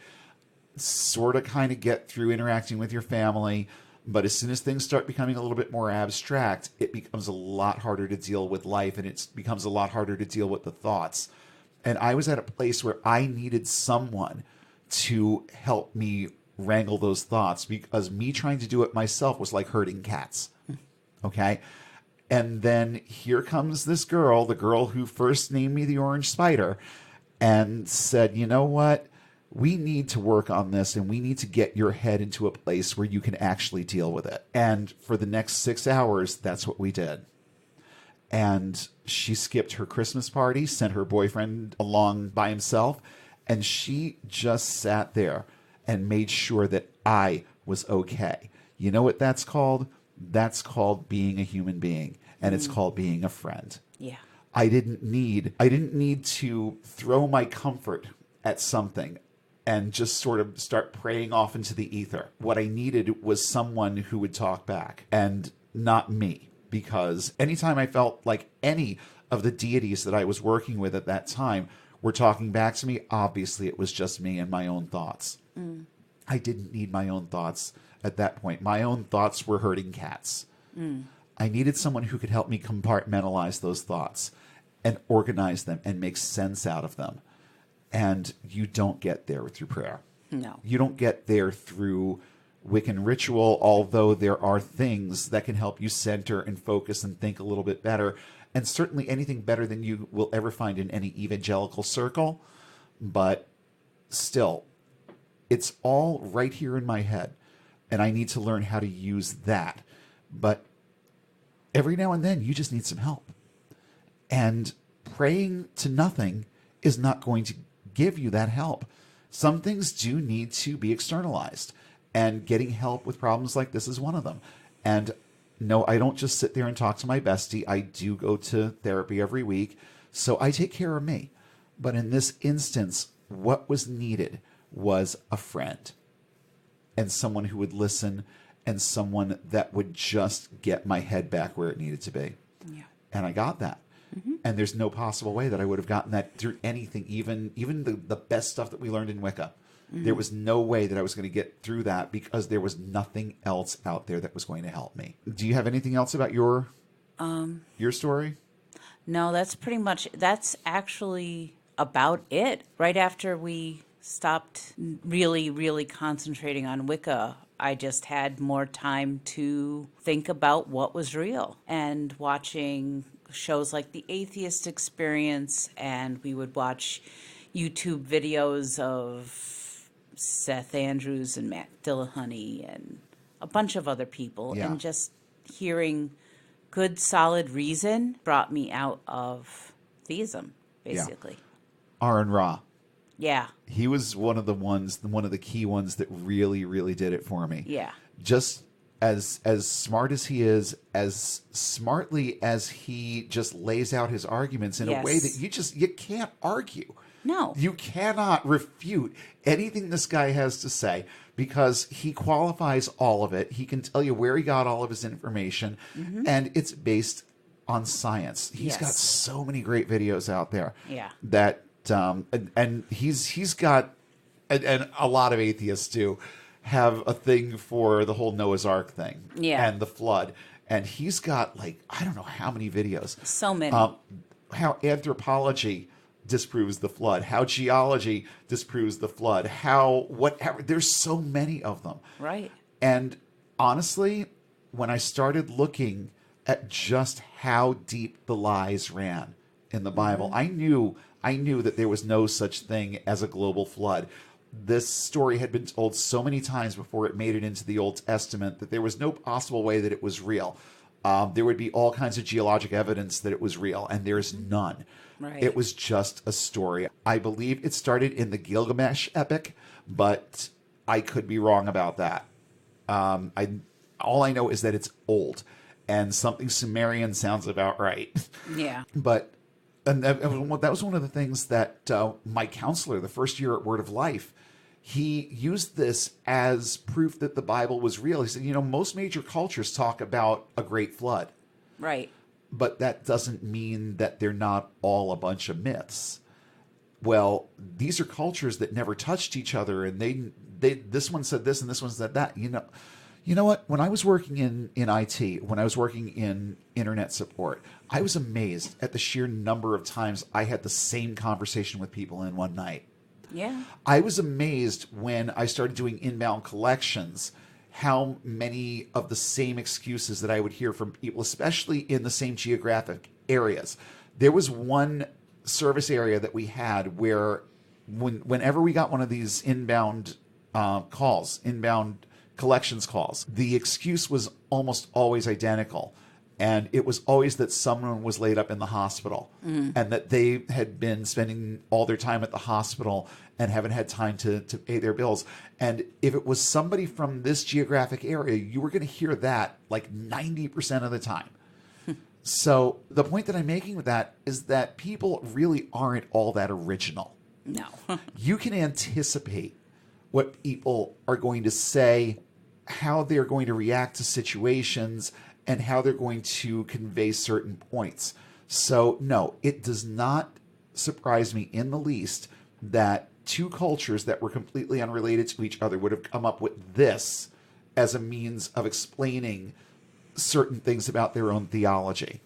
sort of kind of get through interacting with your family. But as soon as things start becoming a little bit more abstract, it becomes a lot harder to deal with life, and it becomes a lot harder to deal with the thoughts. And I was at a place where I needed someone to help me wrangle those thoughts, because me trying to do it myself was like herding cats. Okay? And then here comes this girl, the girl who first named me the Orange Spider, and said, you know what? We need to work on this, and we need to get your head into a place where you can actually deal with it. And for the next 6 hours, that's what we did. And she skipped her Christmas party, sent her boyfriend along by himself, and she just sat there and made sure that I was okay. You know what that's called? That's called being a human being, and it's called being a friend. Yeah. I didn't need to throw my comfort at something and just sort of start praying off into the ether. What I needed was someone who would talk back, and not me, because anytime I felt like any of the deities that I was working with at that time were talking back to me, obviously it was just me and my own thoughts. I didn't need my own thoughts at that point. My own thoughts were herding cats. I needed someone who could help me compartmentalize those thoughts and organize them and make sense out of them. And you don't get there through prayer. No. You don't get there through Wiccan ritual, although there are things that can help you center and focus and think a little bit better. And certainly anything better than you will ever find in any evangelical circle. But still, it's all right here in my head. And I need to learn how to use that. But every now and then, you just need some help. And praying to nothing is not going to give you that help. Some things do need to be externalized, and getting help with problems like this is one of them. And no, I don't just sit there and talk to my bestie. I do go to therapy every week, so I take care of me. But in this instance, what was needed was a friend and someone who would listen and someone that would just get my head back where it needed to be. Yeah. And I got that. And there's no possible way that I would have gotten that through anything, even the best stuff that we learned in Wicca. There was no way that I was going to get through that because there was nothing else out there that was going to help me. Do you have anything else about your story? No, that's actually about it. Right after we stopped really, really concentrating on Wicca, I just had more time to think about what was real, and watching shows like The Atheist Experience, and we would watch YouTube videos of Seth Andrews and Matt Dillahunty and a bunch of other people, Yeah. and just hearing good, solid reason brought me out of theism, basically. Aaron Ra. Yeah. He was one of the key ones that really, really did it for me. Yeah. Just as smart as he is, as smartly as he just lays out his arguments in a way that you can't argue. No. You cannot refute anything this guy has to say because he qualifies all of it. He can tell you where he got all of his information, and it's based on science. He's got so many great videos out there. Yeah. That and he's got, and a lot of atheists do have a thing for the whole Noah's Ark thing, and the flood, and he's got like I don't know how many videos, So many. How anthropology disproves the flood, how geology disproves the flood, how whatever. There's so many of them, Right. and honestly, when I started looking at just how deep the lies ran in the Bible, I knew that there was no such thing as a global flood. This story had been told so many times before it made it into the Old Testament that there was no possible way that it was real. There would be all kinds of geologic evidence that it was real, and there's none. Right. It was just a story. I believe it started in the Gilgamesh epic, but I could be wrong about that. All I know is that it's old, and something Sumerian sounds about right. Yeah. But that was one of the things that my counselor, the first year at Word of Life, he used this as proof that the Bible was real. He said, most major cultures talk about a great flood, Right. but that doesn't mean that they're not all a bunch of myths. Well, these are cultures that never touched each other, and they this one said this and this one said that. You know what? When I was working in IT, when I was working in internet support, I was amazed at the sheer number of times I had the same conversation with people in one night. Yeah. I was amazed when I started doing inbound collections, how many of the same excuses that I would hear from people, especially in the same geographic areas. There was one service area that we had where whenever we got one of these inbound inbound collections calls, the excuse was almost always identical. And it was always that someone was laid up in the hospital and that they had been spending all their time at the hospital and haven't had time to pay their bills. And if it was somebody from this geographic area, you were going to hear that like 90% of the time. So the point that I'm making with that is that people really aren't all that original. No. You can anticipate what people are going to say, how they're going to react to situations, and how they're going to convey certain points. So, no, it does not surprise me in the least that two cultures that were completely unrelated to each other would have come up with this as a means of explaining certain things about their own theology.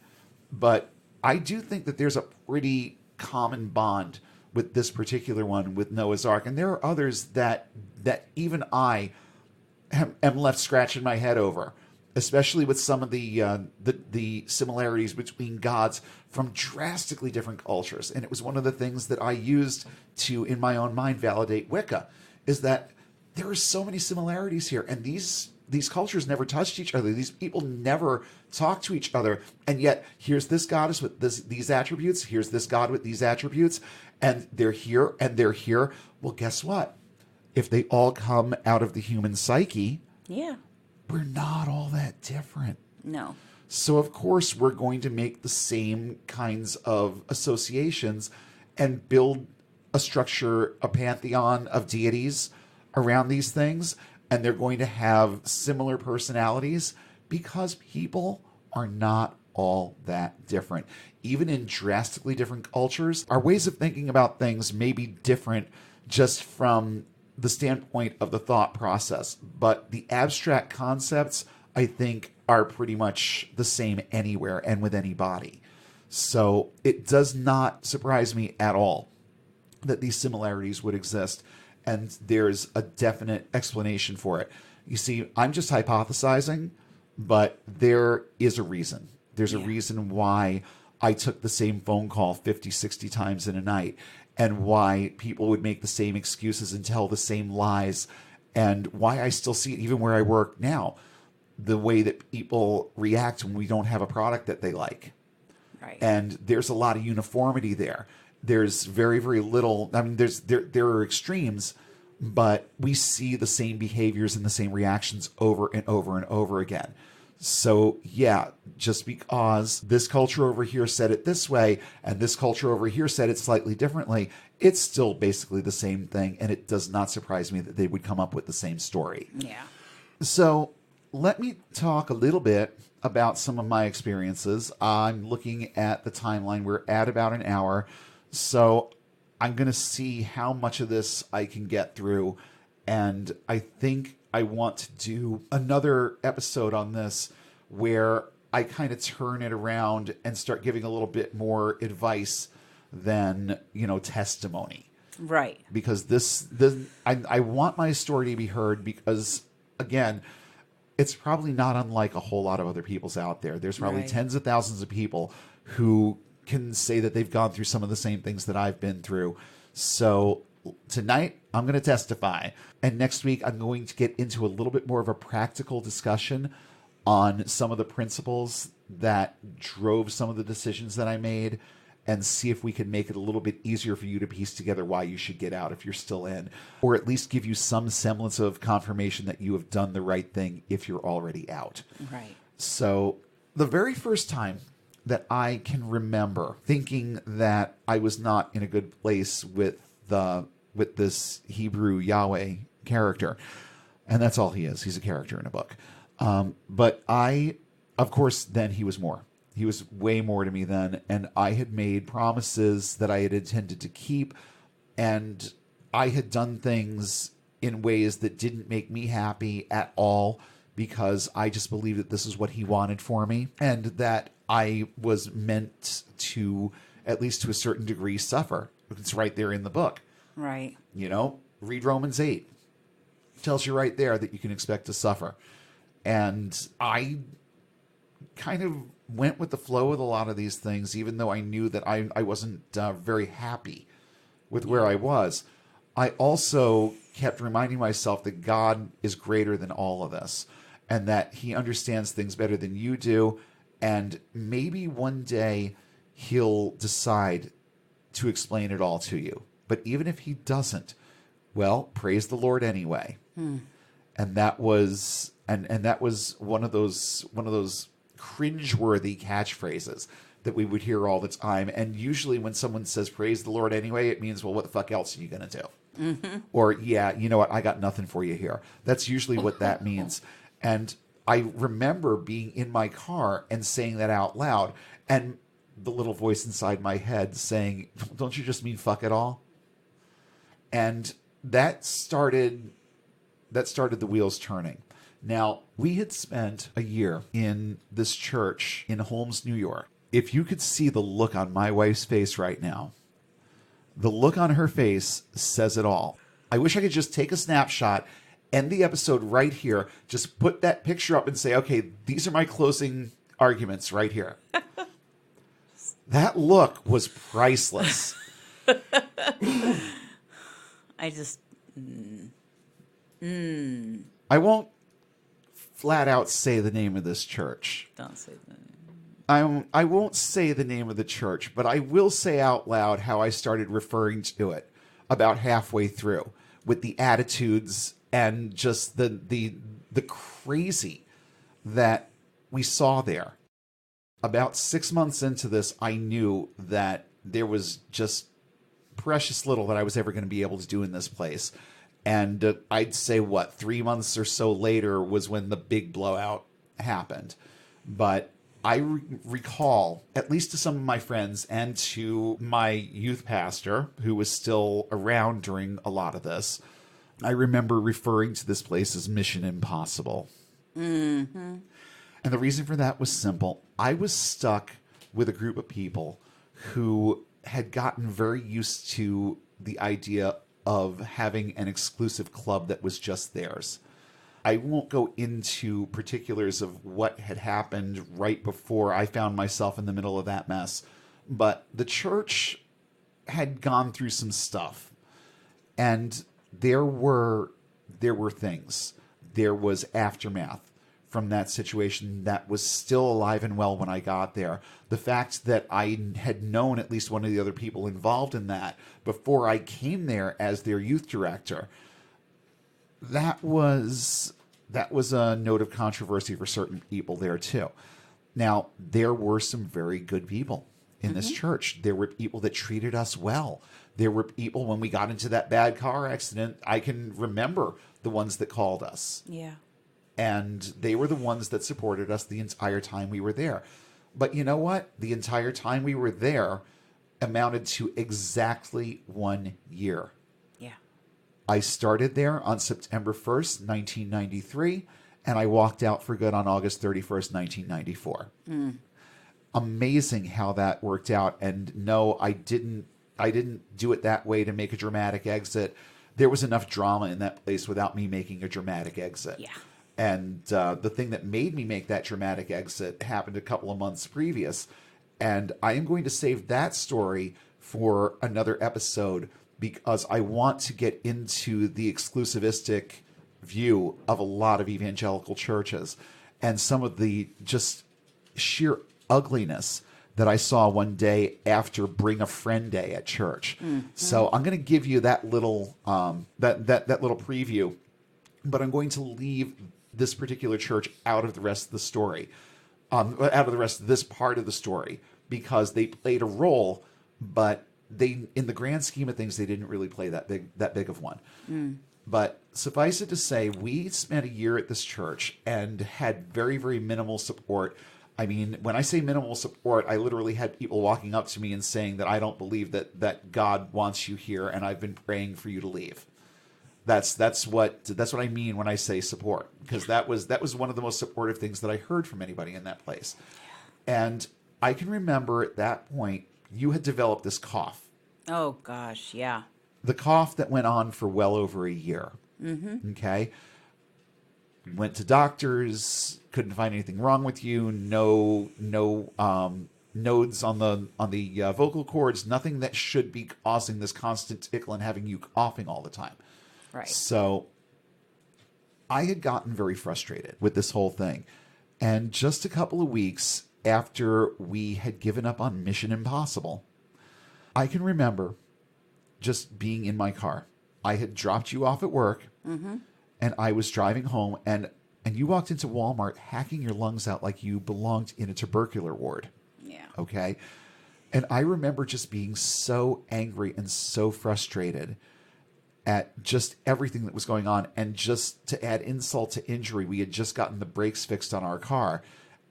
But I do think that there's a pretty common bond with this particular one with Noah's Ark. And there are others that even I am left scratching my head over, especially with some of the similarities between gods from drastically different cultures. And it was one of the things that I used to, in my own mind, validate Wicca, is that there are so many similarities here. And these these cultures never touched each other. These people never talked to each other. And yet here's this goddess with these attributes. Here's this god with these attributes. And they're here and they're here. Well, guess what? If they all come out of the human psyche, Yeah. we're not all that different. No. So, of course, we're going to make the same kinds of associations and build a structure, a pantheon of deities around these things. And they're going to have similar personalities because people are not all that different. Even in drastically different cultures, our ways of thinking about things may be different just from the standpoint of the thought process. But the abstract concepts, I think, are pretty much the same anywhere and with anybody. So it does not surprise me at all that these similarities would exist. And there's a definite explanation for it. You see, I'm just hypothesizing, but there is a reason. There's a reason why I took the same phone call 50, 60 times in a night, and why people would make the same excuses and tell the same lies, and why I still see it even where I work now. The way that people react when we don't have a product that they like. Right. And there's a lot of uniformity there. There's very, very little. I mean, there are extremes, but we see the same behaviors and the same reactions over and over and over again. So, yeah, just because this culture over here said it this way and this culture over here said it slightly differently, it's still basically the same thing. And it does not surprise me that they would come up with the same story. Yeah. So let me talk a little bit about some of my experiences. I'm looking at the timeline. We're at about an hour. So I'm going to see how much of this I can get through. And I think I want to do another episode on this where I kind of turn it around and start giving a little bit more advice than, testimony. Right. Because I want my story to be heard because, again, it's probably not unlike a whole lot of other people's out there. There's probably tens of thousands of people who can say that they've gone through some of the same things that I've been through. So tonight, I'm going to testify. And next week, I'm going to get into a little bit more of a practical discussion on some of the principles that drove some of the decisions that I made, and see if we can make it a little bit easier for you to piece together why you should get out if you're still in, or at least give you some semblance of confirmation that you have done the right thing if you're already out. Right. So the very first time that I can remember thinking that I was not in a good place with this Hebrew Yahweh character, and that's all he is. He's a character in a book. But of course, then he was more. He was way more to me then, and I had made promises that I had intended to keep, and I had done things in ways that didn't make me happy at all because I just believed that this is what he wanted for me, and that I was meant to, at least to a certain degree, suffer. It's right there in the book. Right. Read Romans 8. It tells you right there that you can expect to suffer. And I kind of went with the flow with a lot of these things, even though I knew that I wasn't very happy with where I was. I also kept reminding myself that God is greater than all of this, and that he understands things better than you do. And maybe one day he'll decide to explain it all to you. But even if he doesn't, well, praise the Lord anyway. And that was that was one of those cringeworthy catchphrases that we would hear all the time. And usually when someone says praise the Lord anyway, it means, well, what the fuck else are you going to do? Mm-hmm. Or, yeah, you know what? I got nothing for you here. That's usually what that means. And I remember being in my car and saying that out loud, and the little voice inside my head saying, don't you just mean fuck it all? And that started the wheels turning. Now, we had spent a year in this church in Holmes, New York. If you could see the look on my wife's face right now, the look on her face says it all. I wish I could just take a snapshot, end the episode right here, just put that picture up and say, okay, these are my closing arguments right here. That look was priceless. I just... I won't flat out say the name of this church. Don't say that. I won't say the name of the church, but I will say out loud how I started referring to it about halfway through, with the attitudes and just the crazy that we saw there. About 6 months into this, I knew that there was just precious little that I was ever going to be able to do in this place. And I'd say, 3 months or so later was when the big blowout happened. But I recall, at least to some of my friends and to my youth pastor, who was still around during a lot of this, I remember referring to this place as Mission Impossible. Mm-hmm. And the reason for that was simple. I was stuck with a group of people who had gotten very used to the idea of having an exclusive club that was just theirs. I won't go into particulars of what had happened right before I found myself in the middle of that mess, but the church had gone through some stuff, and there were things. There was aftermath from that situation that was still alive and well when I got there. The fact that I had known at least one of the other people involved in that before I came there as their youth director, that was a note of controversy for certain people there too. Now, there were some very good people in this church. There were people that treated us well. There were people, when we got into that bad car accident, I can remember the ones that called us. Yeah. And they were the ones that supported us the entire time we were there. But you know what? The entire time we were there amounted to exactly 1 year. Yeah. I started there on September 1st, 1993, and I walked out for good on August 31st, 1994. Amazing how that worked out. And no, I didn't do it that way to make a dramatic exit. There was enough drama in that place without me making a dramatic exit. Yeah. And the thing that made me make that dramatic exit happened a couple of months previous. And I am going to save that story for another episode, because I want to get into the exclusivistic view of a lot of evangelical churches and some of the just sheer ugliness that I saw one day after Bring a Friend Day at church. So I'm going to give you that little that little preview, but I'm going to leave this particular church out of the rest of the story, out of the rest of this part of the story, because they played a role, but they, in the grand scheme of things, they didn't really play that big of one. But suffice it to say, we spent a year at this church and had very, very minimal support. I mean, when I say minimal support, I literally had people walking up to me and saying that I don't believe that God wants you here, and I've been praying for you to leave. That's what I mean when I say support, because that was one of the most supportive things that I heard from anybody in that place. And I can remember at that point, you had developed this cough. Oh, gosh, yeah. The cough that went on for well over a year. Okay? Went to doctors, couldn't find anything wrong with you. No nodes on the vocal cords, nothing that should be causing this constant tickle and having you coughing all the time. Right. So I had gotten very frustrated with this whole thing. And just a couple of weeks after we had given up on Mission Impossible, I can remember just being in my car. I had dropped you off at work, and I was driving home, and you walked into Walmart hacking your lungs out like you belonged in a tubercular ward. Yeah. Okay? And I remember just being so angry and so frustrated at just everything that was going on. And just to add insult to injury, we had just gotten the brakes fixed on our car,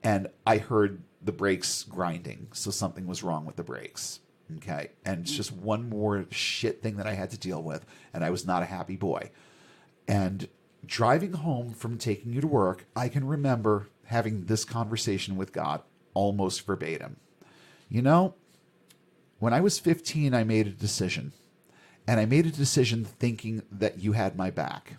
and I heard the brakes grinding. So something was wrong with the brakes. Okay. And it's just one more shit thing that I had to deal with. And I was not a happy boy. And driving home from taking you to work, I can remember having this conversation with God almost verbatim. You know, when I was 15, I made a decision. And I made a decision thinking that you had my back.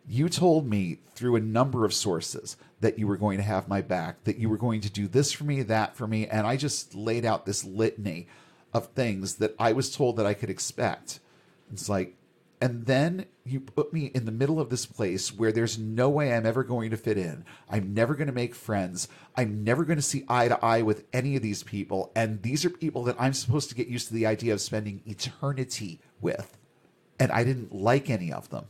You told me through a number of sources that you were going to have my back, that you were going to do this for me, that for me. And I just laid out this litany of things that I was told that I could expect. It's like, And then you put me in the middle of this place where there's no way I'm ever going to fit in. I'm never going to make friends. I'm never going to see eye to eye with any of these people. And these are people that I'm supposed to get used to the idea of spending eternity with. And I didn't like any of them.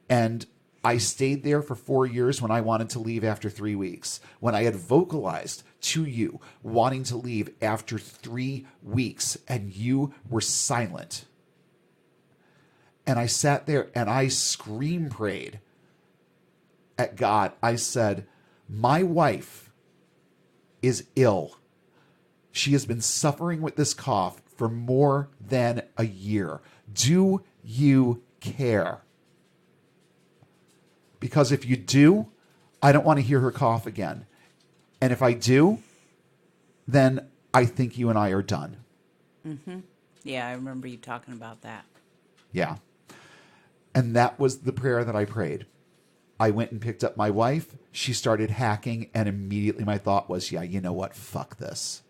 And I stayed there for 4 years when I wanted to leave after 3 weeks. When I had vocalized to you wanting to leave after 3 weeks and you were silent. And I sat there and I scream prayed at God. I said, my wife is ill. She has been suffering with this cough for more than a year. Do you care? Because if you do, I don't want to hear her cough again. And if I do, then I think you and I are done. Mm-hmm. Yeah, I remember you talking about that. Yeah. And that was the prayer that I prayed. I went and picked up my wife. She started hacking, and immediately my thought was, yeah, you know what? Fuck this.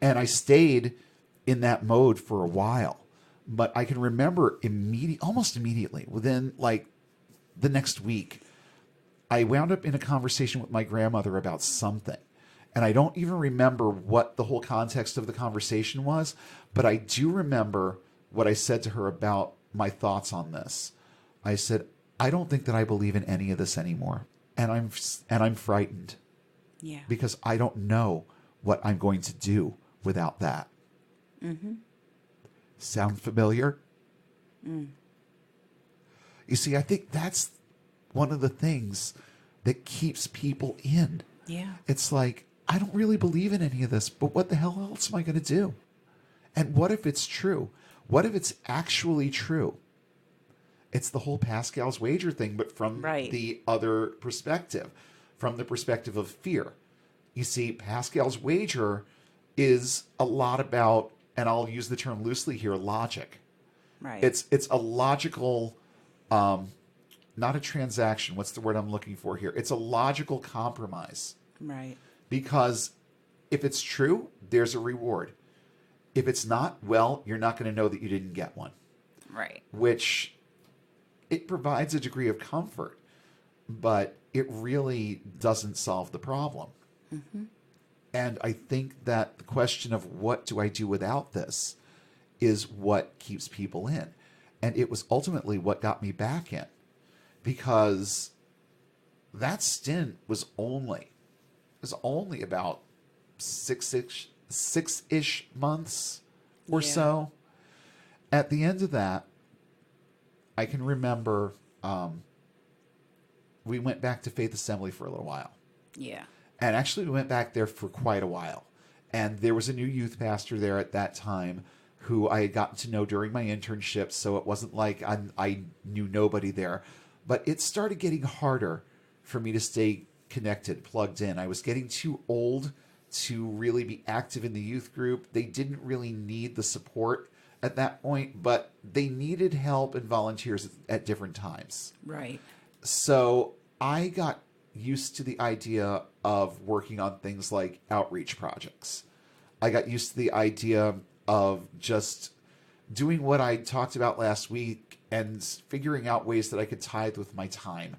And I stayed in that mode for a while. But I can remember almost immediately, within like the next week, I wound up in a conversation with my grandmother about something. And I don't even remember what the whole context of the conversation was, but I do remember what I said to her about my thoughts on this. I said, I don't think that I believe in any of this anymore. And I'm frightened. Yeah. Because I don't know what I'm going to do without that. Mm-hmm. Sound familiar? Mm. You see, I think that's one of the things that keeps people in. Yeah. It's like, I don't really believe in any of this, but what the hell else am I going to do? And what if it's true? What if it's actually true? It's the whole Pascal's wager thing, but from the other perspective, from the perspective of fear. You see, Pascal's wager is a lot about, and I'll use the term loosely here, logic. Right. It's a logical, not a transaction. What's the word I'm looking for here? It's a logical compromise. Right. Because if it's true, there's a reward. If it's not, well, you're not going to know that you didn't get one. Right. Which, it provides a degree of comfort, but it really doesn't solve the problem. Mm-hmm. And I think that the question of what do I do without this is what keeps people in. And it was ultimately what got me back in. Because that stint was only about six-ish months or so. At the end of that, I can remember we went back to Faith Assembly for a little while. Yeah. And actually we went back there for quite a while. And there was a new youth pastor there at that time who I had gotten to know during my internship, so it wasn't like I knew nobody there. But it started getting harder for me to stay connected, plugged in. I was getting too old to really be active in the youth group. They didn't really need the support at that point, but they needed help and volunteers at different times. Right. So I got used to the idea of working on things like outreach projects. I got used to the idea of just doing what I talked about last week and figuring out ways that I could tithe with my time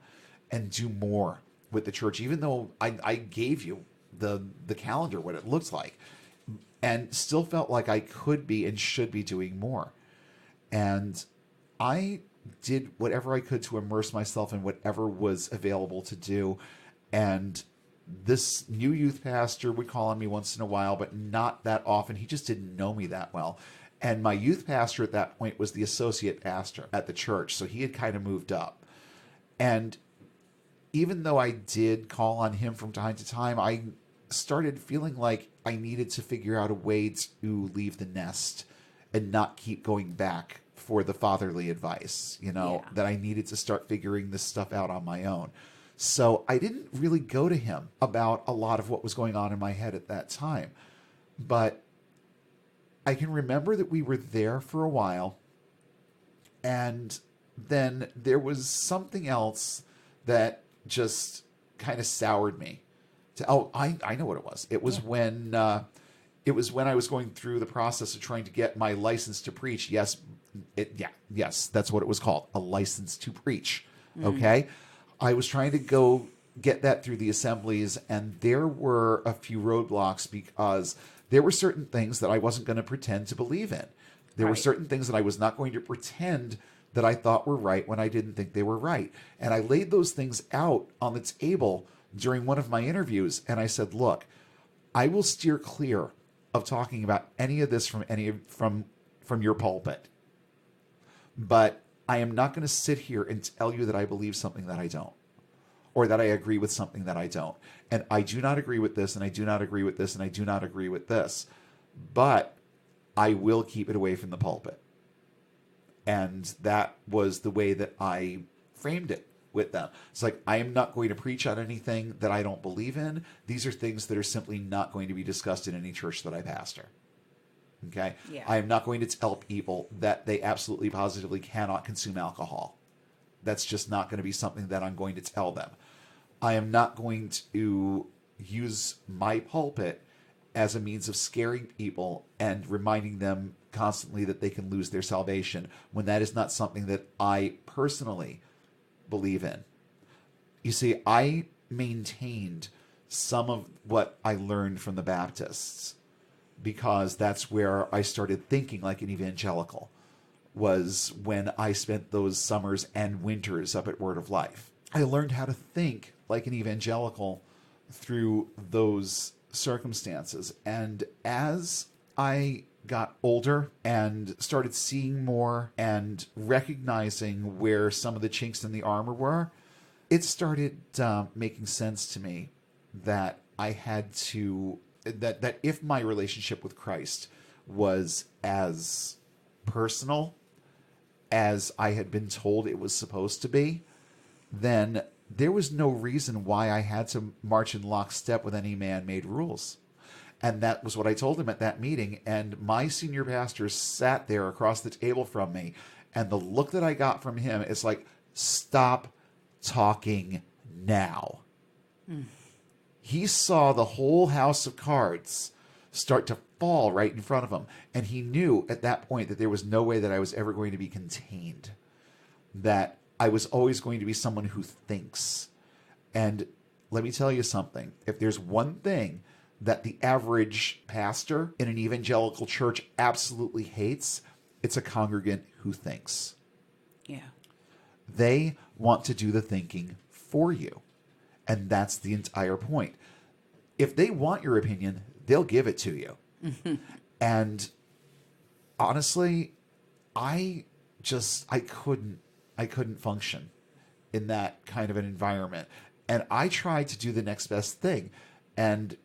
and do more with the church, even though I gave you the calendar, what it looks like, and still felt like I could be and should be doing more. And I did whatever I could to immerse myself in whatever was available to do. And this new youth pastor would call on me once in a while, but not that often. He just didn't know me that well. And my youth pastor at that point was the associate pastor at the church. So he had kind of moved up. And even though I did call on him from time to time, I started feeling like I needed to figure out a way to leave the nest and not keep going back for the fatherly advice, that I needed to start figuring this stuff out on my own. So I didn't really go to him about a lot of what was going on in my head at that time. But I can remember that we were there for a while, and then there was something else that just kind of soured me. I know what it was. It was when I was going through the process of trying to get my license to preach. Yes, Yes, that's what it was called, a license to preach. Okay, I was trying to go get that through the assemblies, and there were a few roadblocks because there were certain things that I wasn't going to pretend to believe in. There were Right. certain things that I was not going to pretend that I thought were right when I didn't think they were right. And I laid those things out on the table during one of my interviews, and I said, look, I will steer clear of talking about any of this from your pulpit. But I am not going to sit here and tell you that I believe something that I don't, or that I agree with something that I don't. And I do not agree with this, and I do not agree with this, and I do not agree with this. But I will keep it away from the pulpit. And that was the way that I framed it with them. It's like, I am not going to preach on anything that I don't believe in. These are things that are simply not going to be discussed in any church that I pastor. Okay? Yeah. I am not going to tell people that they absolutely positively cannot consume alcohol. That's just not going to be something that I'm going to tell them. I am not going to use my pulpit as a means of scaring people and reminding them constantly that they can lose their salvation, when that is not something that I personally believe in. You see, I maintained some of what I learned from the Baptists because that's where I started thinking like an evangelical, was when I spent those summers and winters up at Word of Life. I learned how to think like an evangelical through those circumstances. And as I got older and started seeing more and recognizing where some of the chinks in the armor were, it started making sense to me that I had to, that if my relationship with Christ was as personal as I had been told it was supposed to be, then there was no reason why I had to march in lockstep with any man-made rules. And that was what I told him at that meeting. And my senior pastor sat there across the table from me, and the look that I got from him is like, stop talking now. He saw the whole house of cards start to fall right in front of him. And he knew at that point that there was no way that I was ever going to be contained, that I was always going to be someone who thinks. And let me tell you something. If there's one thing that the average pastor in an evangelical church absolutely hates, it's a congregant who thinks. Yeah. They want to do the thinking for you. And that's the entire point. If they want your opinion, they'll give it to you. And honestly, I couldn't function in that kind of an environment. And I tried to do the next best thing. And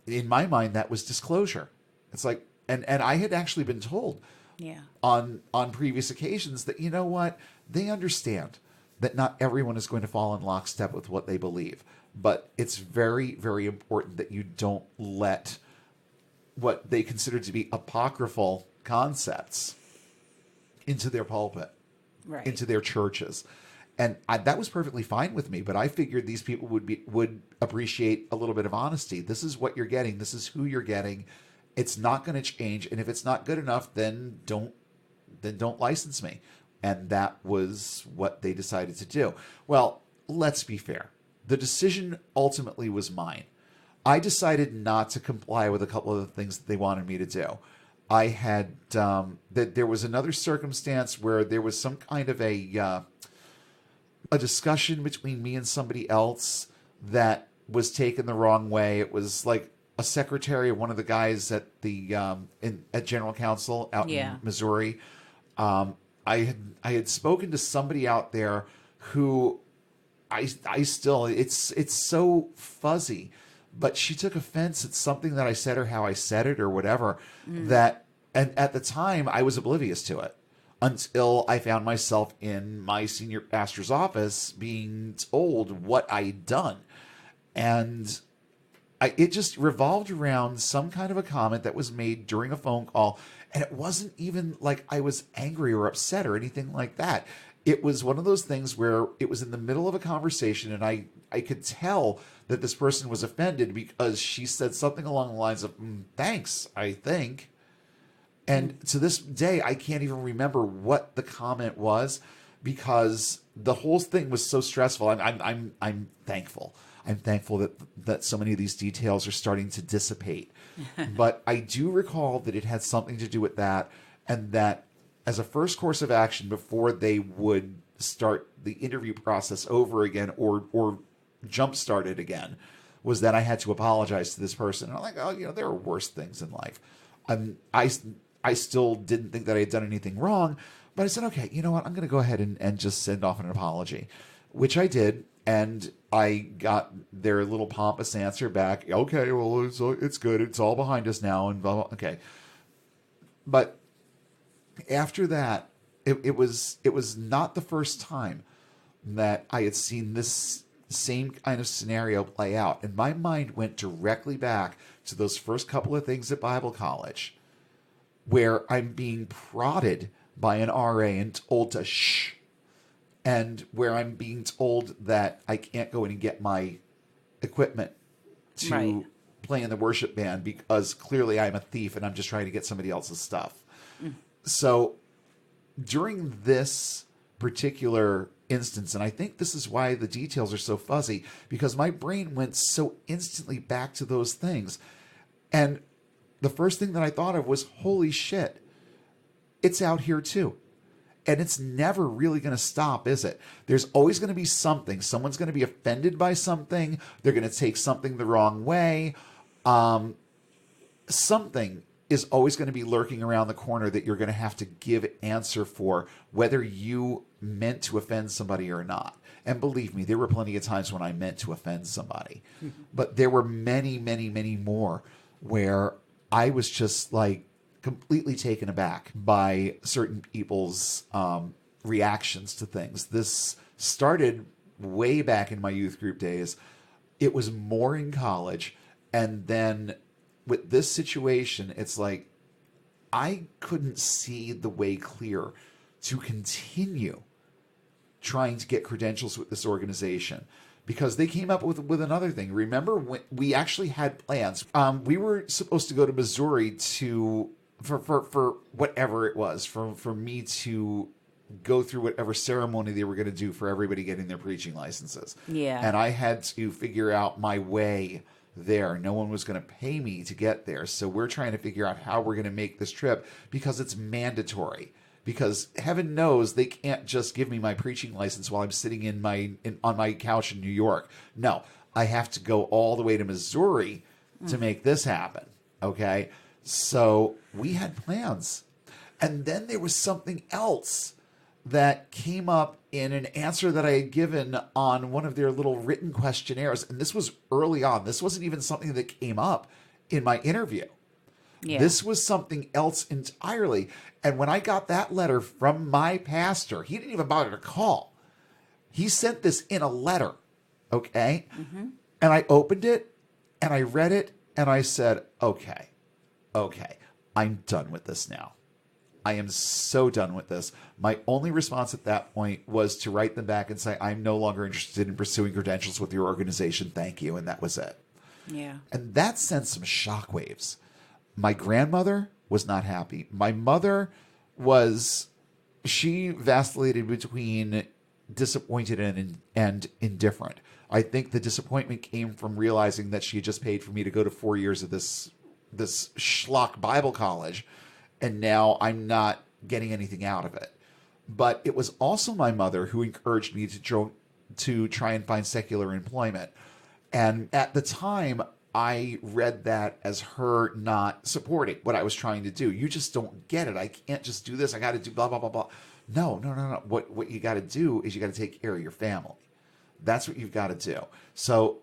in my mind, that was disclosure. It's like, and I had actually been told on previous occasions that, you know what, they understand that not everyone is going to fall in lockstep with what they believe. But it's very, very important that you don't let what they consider to be apocryphal concepts into their pulpit, Right. into their churches. And that was perfectly fine with me, but I figured these people would appreciate a little bit of honesty. This is what you're getting. This is who you're getting. It's not going to change. And if it's not good enough, then don't license me. And that was what they decided to do. Well, let's be fair. The decision ultimately was mine. I decided not to comply with a couple of the things that they wanted me to do. I had that there was another circumstance where there was some kind of a discussion between me and somebody else that was taken the wrong way. It was like a secretary of one of the guys at the at General Counsel out in Missouri. I had spoken to somebody out there who I still, it's so fuzzy, but she took offense at something that I said or how I said it or whatever, that, and at the time I was oblivious to it until I found myself in my senior pastor's office being told what I'd done. And it just revolved around some kind of a comment that was made during a phone call. And it wasn't even like I was angry or upset or anything like that. It was one of those things where it was in the middle of a conversation, and I could tell that this person was offended because she said something along the lines of, thanks, I think. And to this day, I can't even remember what the comment was because the whole thing was so stressful. I'm thankful. I'm thankful that so many of these details are starting to dissipate. But I do recall that it had something to do with that, and that as a first course of action before they would start the interview process over again or jump start it again, was that I had to apologize to this person. And I'm like, oh, there are worse things in life. I still didn't think that I had done anything wrong, but I said, okay, you know what? I'm going to go ahead and just send off an apology, which I did. And I got their little pompous answer back. Okay, well, it's good. It's all behind us now. And blah, blah. Okay. But after that, it was not the first time that I had seen this same kind of scenario play out. And my mind went directly back to those first couple of things at Bible college where I'm being prodded by an RA and told to shh, and where I'm being told that I can't go in and get my equipment to play in the worship band because clearly I'm a thief and I'm just trying to get somebody else's stuff. So during this particular instance, and I think this is why the details are so fuzzy, because my brain went so instantly back to those things. And the first thing that I thought of was, holy shit, it's out here too. And it's never really going to stop, is it? There's always going to be something. Someone's going to be offended by something. They're going to take something the wrong way. Something is always going to be lurking around the corner that you're going to have to give answer for, whether you meant to offend somebody or not. And believe me, there were plenty of times when I meant to offend somebody. But there were many, many, many more where I was just like completely taken aback by certain people's reactions to things. This started way back in my youth group days. It was more in college. And then with this situation, it's like I couldn't see the way clear to continue trying to get credentials with this organization, because they came up with another thing. Remember when we actually had plans? We were supposed to go to Missouri for whatever it was, for me to go through whatever ceremony they were going to do for everybody getting their preaching licenses. Yeah. And I had to figure out my way there. No one was going to pay me to get there. So we're trying to figure out how we're going to make this trip, because it's mandatory. Because heaven knows they can't just give me my preaching license while I'm sitting on my couch in New York. No, I have to go all the way to Missouri to make this happen. Okay? So we had plans. And then there was something else that came up in an answer that I had given on one of their little written questionnaires. And this was early on. This wasn't even something that came up in my interview. Yeah. This was something else entirely. And when I got that letter from my pastor, he didn't even bother to call. He sent this in a letter. Okay? Mm-hmm. And I opened it and I read it and I said, okay, I'm done with this now. I am so done with this. My only response at that point was to write them back and say, I'm no longer interested in pursuing credentials with your organization. Thank you. And that was it. Yeah. And that sent some shockwaves. My grandmother was not happy. My mother she vacillated between disappointed and indifferent. I think the disappointment came from realizing that she had just paid for me to go to 4 years of this schlock Bible college, and now I'm not getting anything out of it. But it was also my mother who encouraged me to try and find secular employment. And at the time, I read that as her not supporting what I was trying to do. You just don't get it. I can't just do this. I got to do blah, blah, blah, blah. No. What you got to do is you got to take care of your family. That's what you've got to do. So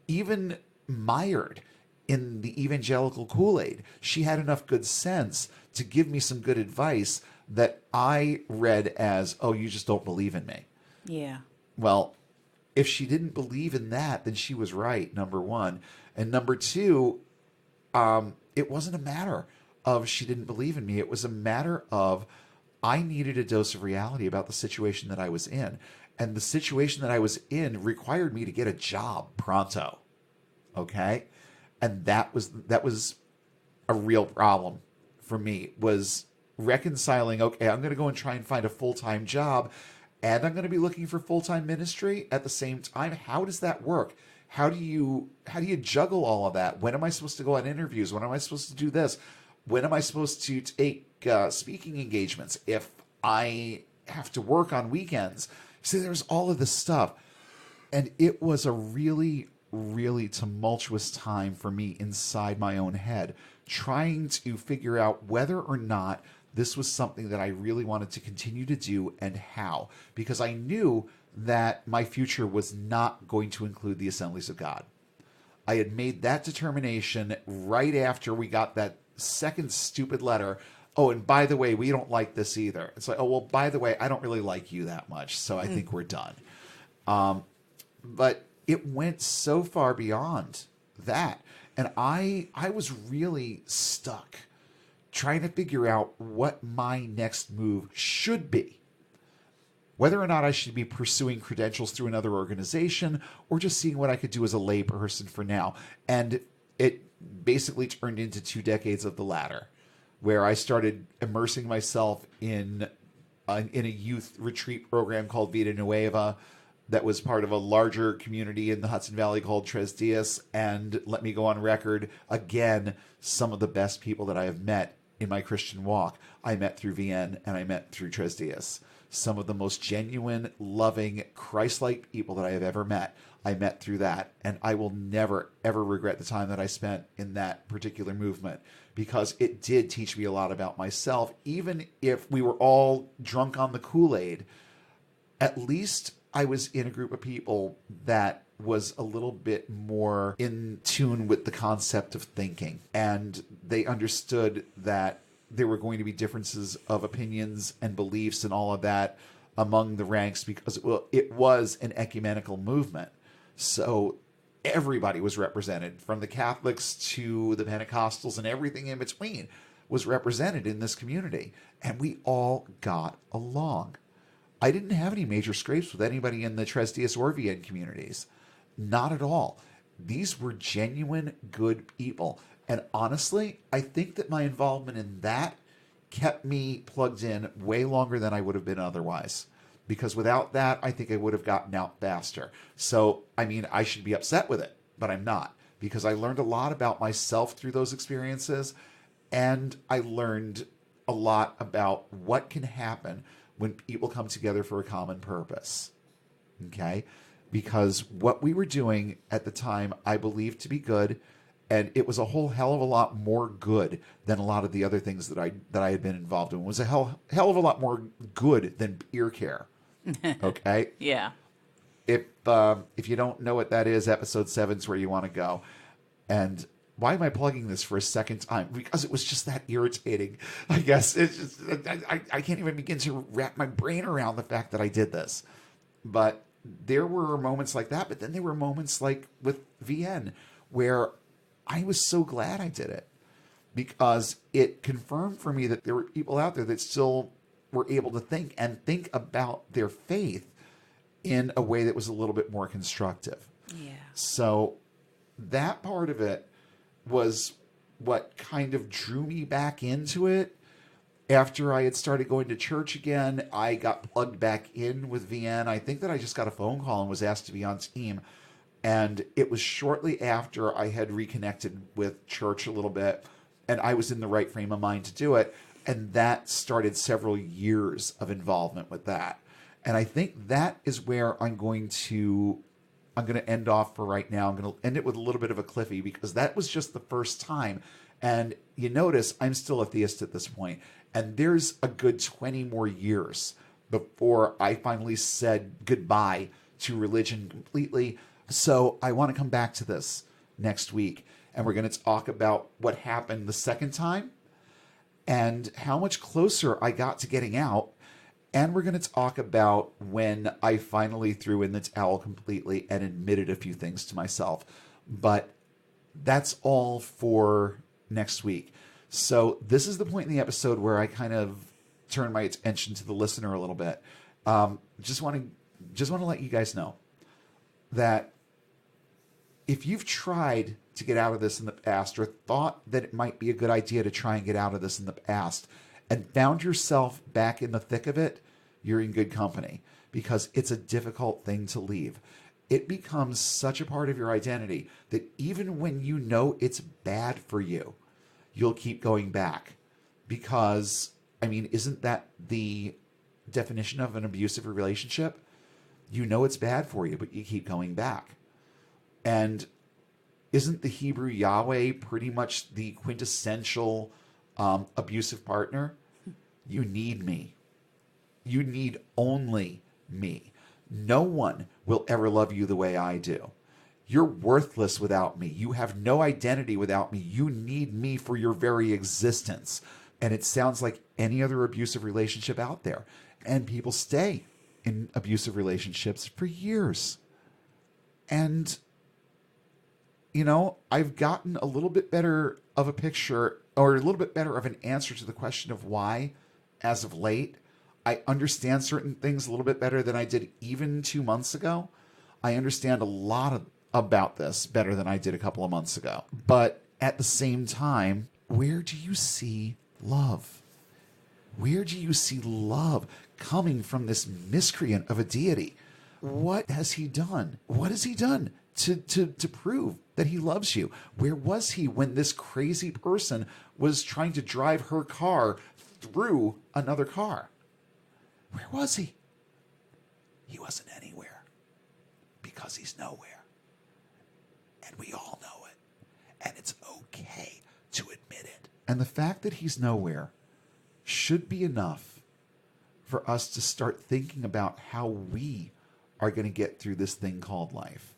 even mired in the evangelical Kool-Aid, she had enough good sense to give me some good advice that I read as, oh, you just don't believe in me. Yeah. Well, if she didn't believe in that, then she was right, number one. And number two, it wasn't a matter of she didn't believe in me. It was a matter of I needed a dose of reality about the situation that I was in. And the situation that I was in required me to get a job pronto. Okay? And that was a real problem for me was reconciling, okay, I'm going to go and try and find a full-time job, and I'm going to be looking for full-time ministry at the same time. How does that work? How do you juggle all of that? When am I supposed to go on interviews? When am I supposed to do this? When am I supposed to take speaking engagements if I have to work on weekends? See, there's all of this stuff. And it was a really, really tumultuous time for me inside my own head, trying to figure out whether or not this was something that I really wanted to continue to do and how. Because I knew that my future was not going to include the Assemblies of God. I had made that determination right after we got that second stupid letter. Oh, and by the way, we don't like this either. It's like, oh, well, by the way, I don't really like you that much, so I think we're done. But it went so far beyond that. And I was really stuck trying to figure out what my next move should be. Whether or not I should be pursuing credentials through another organization or just seeing what I could do as a layperson for now. And it basically turned into 2 decades of the latter, where I started immersing myself in a youth retreat program called Vida Nueva that was part of a larger community in the Hudson Valley called Tres Dias. And let me go on record, again, some of the best people that I have met in my Christian walk, I met through VN and I met through Tres Dias. Some of the most genuine, loving, Christ-like people that I have ever met, I met through that. And I will never, ever regret the time that I spent in that particular movement, because it did teach me a lot about myself. Even if we were all drunk on the Kool-Aid, at least I was in a group of people that was a little bit more in tune with the concept of thinking. And they understood that there were going to be differences of opinions and beliefs and all of that among the ranks, because it was an ecumenical movement. So everybody was represented, from the Catholics to the Pentecostals and everything in between was represented in this community. And we all got along. I didn't have any major scrapes with anybody in the Tres Dias or VN communities. Not at all. These were genuine, good people. And honestly, I think that my involvement in that kept me plugged in way longer than I would have been otherwise. Because without that, I think I would have gotten out faster. So, I mean, I should be upset with it, but I'm not. Because I learned a lot about myself through those experiences. And I learned a lot about what can happen when people come together for a common purpose. Okay? Because what we were doing at the time, I believed to be good. And it was a whole hell of a lot more good than a lot of the other things that I had been involved in. It was a hell of a lot more good than ear care. Okay? Yeah. If you don't know what that is, episode 7 is where you want to go. And why am I plugging this for a second time? Because it was just that irritating. I guess it's just, I can't even begin to wrap my brain around the fact that I did this. But there were moments like that. But then there were moments like with VN where I was so glad I did it, because it confirmed for me that there were people out there that still were able to think about their faith in a way that was a little bit more constructive. Yeah. So that part of it was what kind of drew me back into it. After I had started going to church again, I got plugged back in with VN. I think that I just got a phone call and was asked to be on team. And it was shortly after I had reconnected with church a little bit, and I was in the right frame of mind to do it. And that started several years of involvement with that. And I think that is where I'm going to end off for right now. I'm going to end it with a little bit of a cliffy, because that was just the first time. And you notice I'm still a theist at this point. And there's a good 20 more years before I finally said goodbye to religion completely. So I want to come back to this next week, and we're going to talk about what happened the second time and how much closer I got to getting out. And we're going to talk about when I finally threw in the towel completely and admitted a few things to myself. But that's all for next week. So this is the point in the episode where I kind of turn my attention to the listener a little bit. Just want to let you guys know that if you've tried to get out of this in the past, or thought that it might be a good idea to try and get out of this in the past, and found yourself back in the thick of it, you're in good company, because it's a difficult thing to leave. It becomes such a part of your identity that even when you know it's bad for you, you'll keep going back. Because, I mean, isn't that the definition of an abusive relationship? You know it's bad for you, but you keep going back. And isn't the Hebrew Yahweh pretty much the quintessential abusive partner? You need me. You need only me. No one will ever love you the way I do. You're worthless without me. You have no identity without me. You need me for your very existence. And it sounds like any other abusive relationship out there. And people stay in abusive relationships for years. And, you know, I've gotten a little bit better of a picture, or a little bit better of an answer to the question of why as of late. I understand certain things a little bit better than I did even 2 months ago. I understand a lot about this better than I did a couple of months ago. But at the same time, where do you see love? Where do you see love coming from this miscreant of a deity? What has he done? What has he done to prove that he loves you? Where was he when this crazy person was trying to drive her car through another car? Where was he? He wasn't anywhere, because he's nowhere. And we all know it. And it's okay to admit it. And the fact that he's nowhere should be enough for us to start thinking about how we are going to get through this thing called life.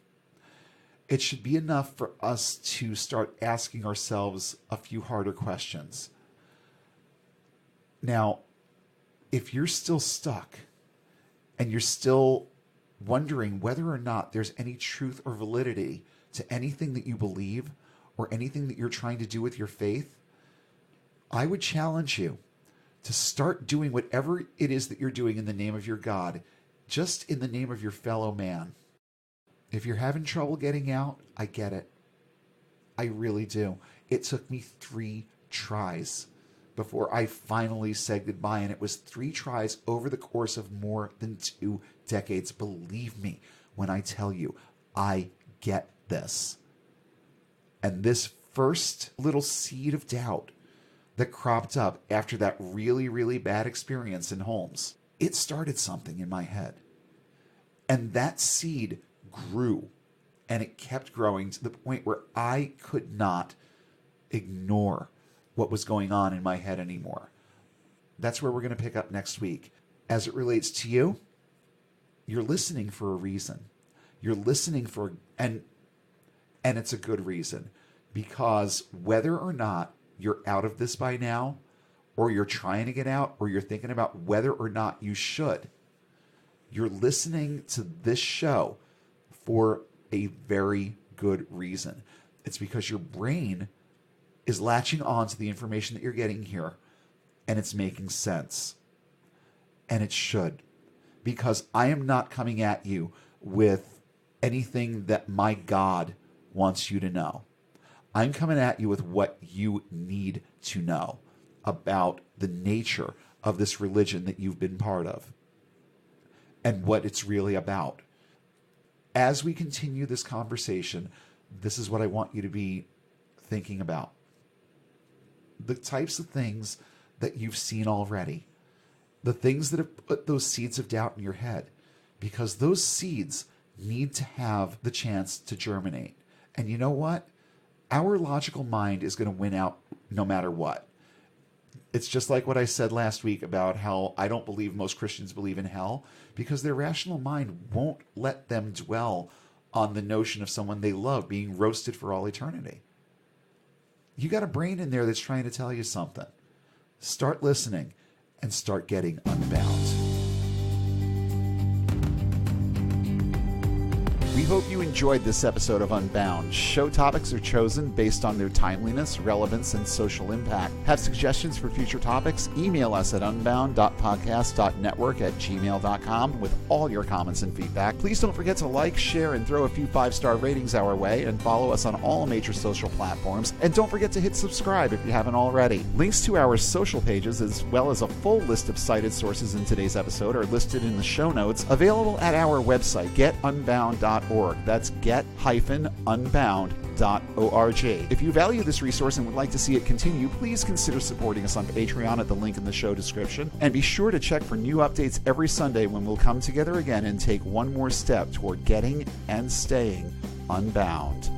It should be enough for us to start asking ourselves a few harder questions. Now, if you're still stuck and you're still wondering whether or not there's any truth or validity to anything that you believe or anything that you're trying to do with your faith, I would challenge you to start doing whatever it is that you're doing in the name of your God, just in the name of your fellow man. If you're having trouble getting out, I get it. I really do. It took me 3 tries before I finally said goodbye, and it was 3 tries over the course of more than 2 decades. Believe me when I tell you, I get this. And this first little seed of doubt that cropped up after that really, really bad experience in Holmes, it started something in my head. And that seed grew, and it kept growing to the point where I could not ignore what was going on in my head anymore. That's where we're going to pick up next week. As it relates to you, you're listening for a reason. You're listening for, and it's a good reason, because whether or not you're out of this by now, or you're trying to get out, or you're thinking about whether or not you should, you're listening to this show for a very good reason. It's because your brain is latching on to the information that you're getting here, and it's making sense. And it should. Because I am not coming at you with anything that my God wants you to know. I'm coming at you with what you need to know about the nature of this religion that you've been part of and what it's really about. As we continue this conversation, this is what I want you to be thinking about. The types of things that you've seen already, the things that have put those seeds of doubt in your head, because those seeds need to have the chance to germinate. And you know what? Our logical mind is going to win out no matter what. It's just like what I said last week about how I don't believe most Christians believe in hell, because their rational mind won't let them dwell on the notion of someone they love being roasted for all eternity. You got a brain in there that's trying to tell you something. Start listening and start getting unbound. We hope you enjoyed this episode of Unbound. Show topics are chosen based on their timeliness, relevance, and social impact. Have suggestions for future topics? Email us at unbound.podcast.network@gmail.com with all your comments and feedback. Please don't forget to like, share, and throw a few 5-star ratings our way, and follow us on all major social platforms. And don't forget to hit subscribe if you haven't already. Links to our social pages, as well as a full list of cited sources in today's episode, are listed in the show notes, available at our website, getunbound.org. That's get-unbound.org. If you value this resource and would like to see it continue, please consider supporting us on Patreon at the link in the show description. And be sure to check for new updates every Sunday when we'll come together again and take one more step toward getting and staying unbound.